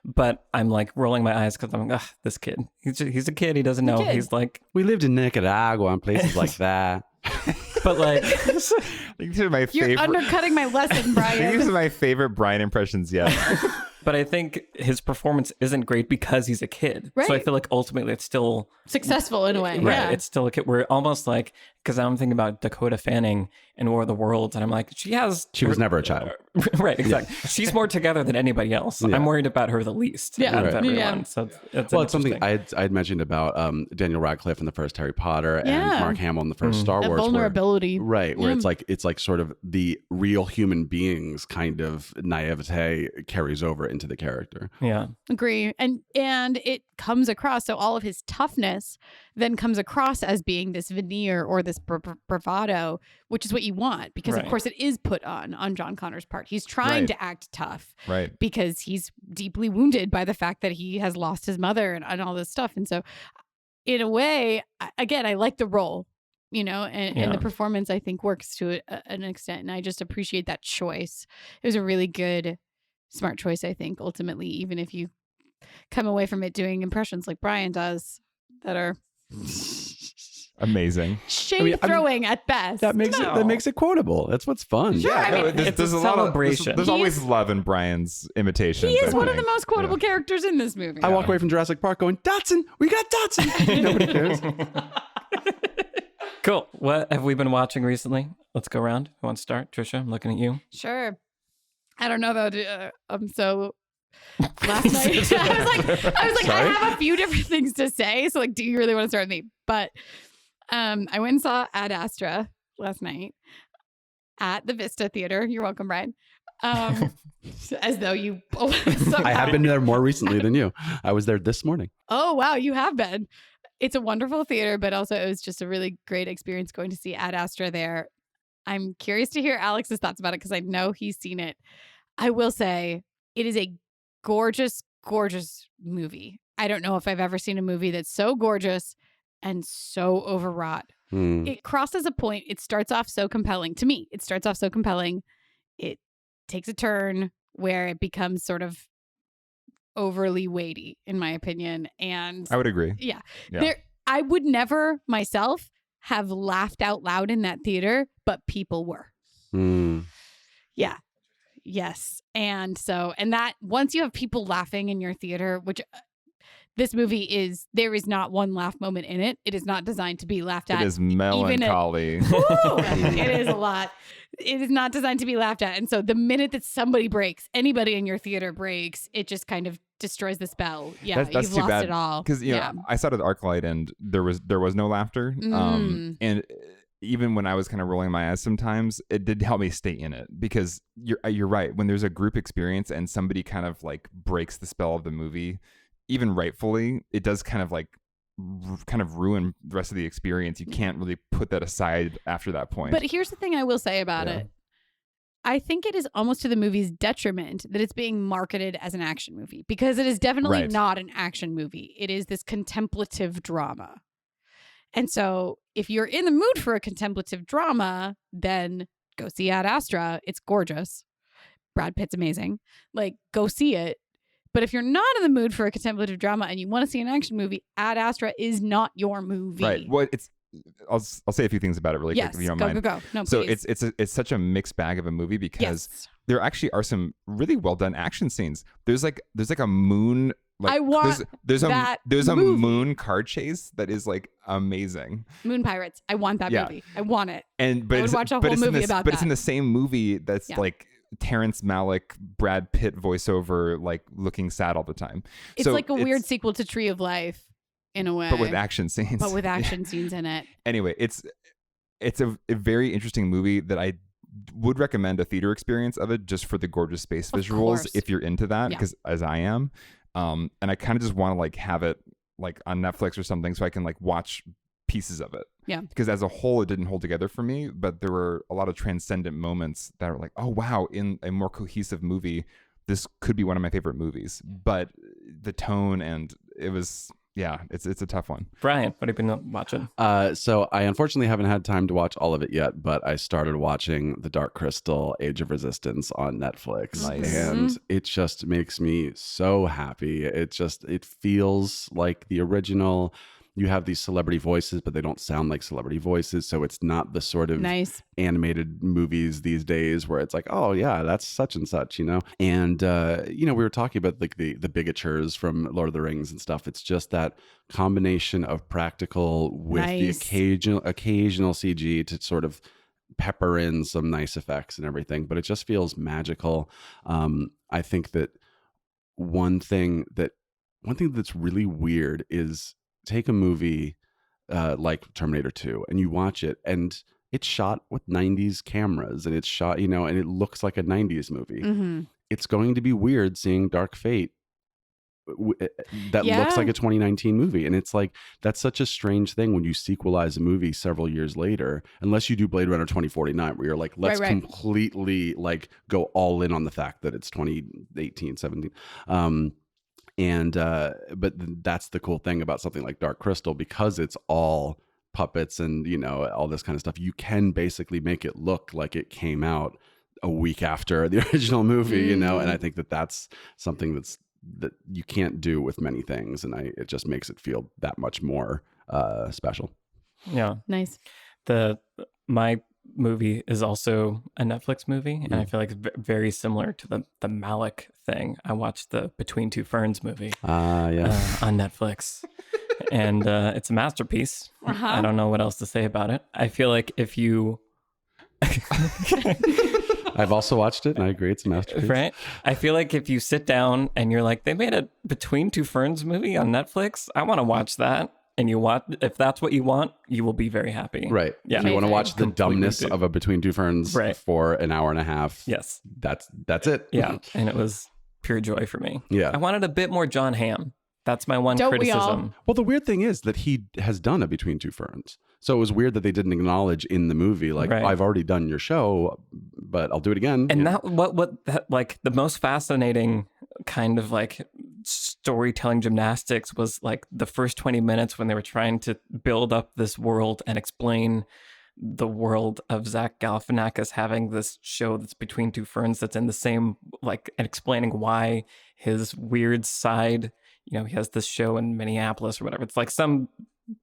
but I'm like rolling my eyes because I'm like, this kid, he's a kid. He doesn't know. He's like, we lived in Nicaragua and places like that. But like, you're undercutting my lesson, Brian. These are my favorite Brian impressions yet. But I think his performance isn't great because he's a kid. Right. So I feel like ultimately it's still successful in a way. Right. Yeah. It's still a kid. We're almost like, because I'm thinking about Dakota Fanning in War of the Worlds, and I'm like, she was never a child. Right. Exactly. Yeah. She's more together than anybody else. Yeah. I'm worried about her the least out of everyone. Yeah. So it's something I'd mentioned about Daniel Radcliffe in the first Harry Potter and Mark Hamill in the first Star Wars. Vulnerability. Where it's like sort of the real human beings kind of naivete carries over into the character. Yeah. Agree. And it comes across, so all of his toughness then comes across as being this veneer or this bravado, which is what you want because of course it is put on John Connor's part. He's trying to act tough because he's deeply wounded by the fact that he has lost his mother and all this stuff. And so in a way, again, I like the role, and the performance I think works to an extent. And I just appreciate that choice. It was a really good, smart choice, I think, ultimately, even if you come away from it doing impressions like Brian does that are amazing, throwing at best. That makes it quotable. That's what's fun. Sure, there's a celebration. There's always love in Brian's imitations. He is one of the most quotable characters in this movie. I walk away from Jurassic Park going, Dotson, we got Dotson. Nobody cares. Cool. What have we been watching recently? Let's go around. Who wants to start? Trisha, I'm looking at you. Sure. I don't know though. Last night I was like, I have a few different things to say. So like, do you really want to start with me? But I went and saw Ad Astra last night at the Vista Theater. You're welcome, Brian. As though you. I have been there more recently than you. I was there this morning. Oh wow, you have been. It's a wonderful theater, but also it was just a really great experience going to see Ad Astra there. I'm curious to hear Alex's thoughts about it because I know he's seen it. I will say it is a gorgeous, gorgeous movie. I don't know if I've ever seen a movie that's so gorgeous and so overwrought. It crosses a point. It starts off so compelling. To me, it starts off so compelling. It takes a turn where it becomes sort of overly weighty, in my opinion. And I would agree. Yeah. I would never myself have laughed out loud in that theater, but people were. Yeah. Yes. And that once you have people laughing in your theater, which This movie there is not one laugh moment in it. It is not designed to be laughed at. It is melancholy. It is a lot. It is not designed to be laughed at. And so the minute that somebody breaks, anybody in your theater breaks, it just kind of destroys the spell. Yeah, that's you've too lost bad. it all. Because I saw it at ArcLight and there was no laughter. And even when I was kind of rolling my eyes sometimes, it did help me stay in it, because you're right. When there's a group experience and somebody kind of like breaks the spell of the movie, even rightfully, it does kind of like ruin the rest of the experience. You can't really put that aside after that point. But here's the thing I will say about it. I think it is almost to the movie's detriment that it's being marketed as an action movie, because it is definitely not an action movie. It is this contemplative drama. And so if you're in the mood for a contemplative drama, then go see Ad Astra. It's gorgeous. Brad Pitt's amazing. Like, go see it. But if you're not in the mood for a contemplative drama and you want to see an action movie, Ad Astra is not your movie. Right. Well, I'll say a few things about it really quick, if you don't mind. Go. No, so please. it's such a mixed bag of a movie, because there actually are some really well done action scenes. There's like a moon. Like, I want there's a movie. moon car chase that is like amazing. Moon Pirates. I want that movie. I want it. I would watch a whole movie about that. But it's in the same movie that's like Terrence Malick, Brad Pitt voiceover, like looking sad all the time. It's like a weird sequel to Tree of Life in a way. But with action scenes. Scenes in it. Anyway, it's a very interesting movie that I would recommend a theater experience of it, just for the gorgeous space visuals, if you're into that, because as I am. And I kind of just want to like have it like on Netflix or something, so I can like watch pieces of it. Yeah. Because as a whole, it didn't hold together for me, but there were a lot of transcendent moments that are like, oh wow, in a more cohesive movie, this could be one of my favorite movies. But the tone and it was. Yeah, it's a tough one. Brian, what have you been watching? So I unfortunately haven't had time to watch all of it yet, but I started watching The Dark Crystal: Age of Resistance on Netflix. Nice. And it just makes me so happy. It feels like the original. You have these celebrity voices, but they don't sound like celebrity voices. So it's not the sort of animated movies these days where it's like, oh yeah, that's such and such, And, we were talking about like the bigatures from Lord of the Rings and stuff. It's just that combination of practical with the occasional CG to sort of pepper in some nice effects and everything. But it just feels magical. I think that one thing that's really weird is, take a movie like Terminator 2 and you watch it and it's shot with 90s cameras and it's shot, and it looks like a 90s movie. Mm-hmm. It's going to be weird seeing Dark Fate that looks like a 2019 movie. And it's like, that's such a strange thing when you sequelize a movie several years later, unless you do Blade Runner 2049, where you're like, let's completely like go all in on the fact that it's 2018, 17. But that's the cool thing about something like Dark Crystal, because it's all puppets and, all this kind of stuff. You can basically make it look like it came out a week after the original movie, and I think that's something that you can't do with many things. And it just makes it feel that much more special. Yeah. Nice. My movie is also a Netflix movie, and I feel like it's very similar to the Malick thing. I watched the Between Two Ferns movie on Netflix, and it's a masterpiece. I don't know what else to say about it. I feel like if you I've also watched it and I agree it's a masterpiece. Right? I feel like if you sit down and you're like, they made a Between Two Ferns movie on Netflix, I want to watch that. And if that's what you want, you will be very happy. Right. Yeah. If you want to watch the dumbness of a Between Two Ferns for an hour and a half. Yes. That's it. Yeah. And it was pure joy for me. Yeah. I wanted a bit more John Hamm. That's my one criticism. Well, the weird thing is that he has done a Between Two Ferns. So it was weird that they didn't acknowledge in the movie, like, I've already done your show, but I'll do it again. And that like the most fascinating kind of like storytelling gymnastics was like the first 20 minutes when they were trying to build up this world and explain the world of Zach Galifianakis having this show that's Between Two Ferns that's in the same, like, and explaining why his weird side, he has this show in Minneapolis or whatever. It's like some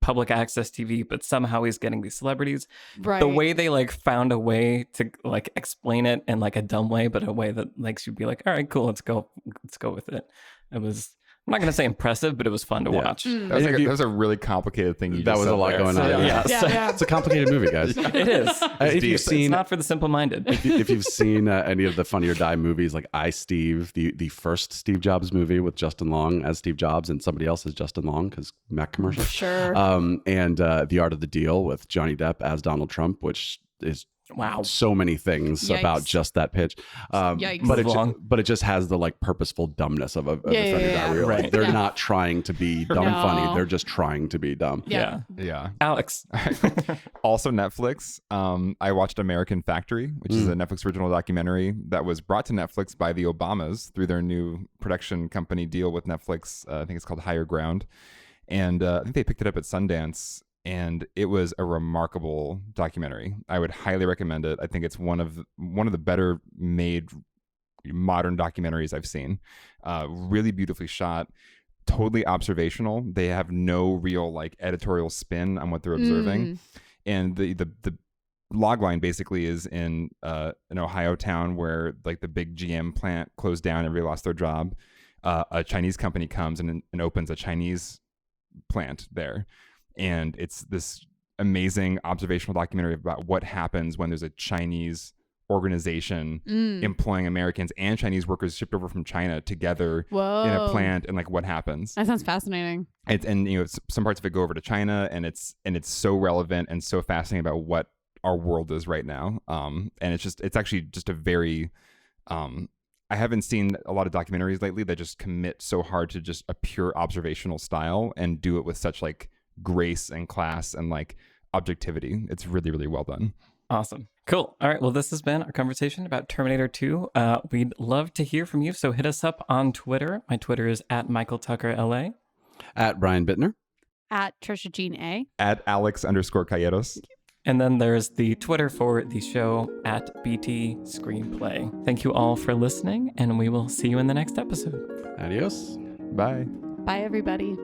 public access TV, but somehow he's getting these celebrities. Right. The way they like found a way to like explain it in like a dumb way, but a way that makes you be like, all right, cool, let's go with it. It was I'm not going to say impressive, but it was fun to watch. That was a really complicated thing. That was a lot going on. It's a complicated movie, guys. It is. It's not for the simple-minded. If you've seen any of the Funny or Die movies, like I, Steve, the first Steve Jobs movie with Justin Long as Steve Jobs and somebody else as Justin Long, because Mac commercial. Sure. And The Art of the Deal with Johnny Depp as Donald Trump, which is so many things about just that pitch. But it just has the like purposeful dumbness of a Funny or Die. Where like, they're not trying to be dumb funny. They're just trying to be dumb. Yeah. Alex. Also Netflix. I watched American Factory, which is a Netflix original documentary that was brought to Netflix by the Obamas through their new production company deal with Netflix. I think it's called Higher Ground. And I think they picked it up at Sundance. And it was a remarkable documentary. I would highly recommend it. I think it's one of the better made modern documentaries I've seen. Really beautifully shot, totally observational. They have no real like editorial spin on what they're observing. And the logline basically is in an Ohio town where like the big GM plant closed down, everybody lost their job. A Chinese company comes and opens a Chinese plant there. And it's this amazing observational documentary about what happens when there's a Chinese organization employing Americans and Chinese workers shipped over from China together in a plant, and like what happens. That sounds fascinating. Some parts of it go over to China, and it's so relevant and so fascinating about what our world is right now. And it's actually just a very I haven't seen a lot of documentaries lately that just commit so hard to just a pure observational style and do it with such like grace and class and like objectivity. It's really, really well done. Awesome. Cool. All right. Well, this has been our conversation about Terminator 2. We'd love to hear from you. So hit us up on Twitter. My Twitter is @MichaelTuckerLA. @Brian Bittner. @Trisha Jean A. @Alex_Calleros. And then there's the Twitter for the show @BT Screenplay. Thank you all for listening, and we will see you in the next episode. Adios. Bye. Bye, everybody.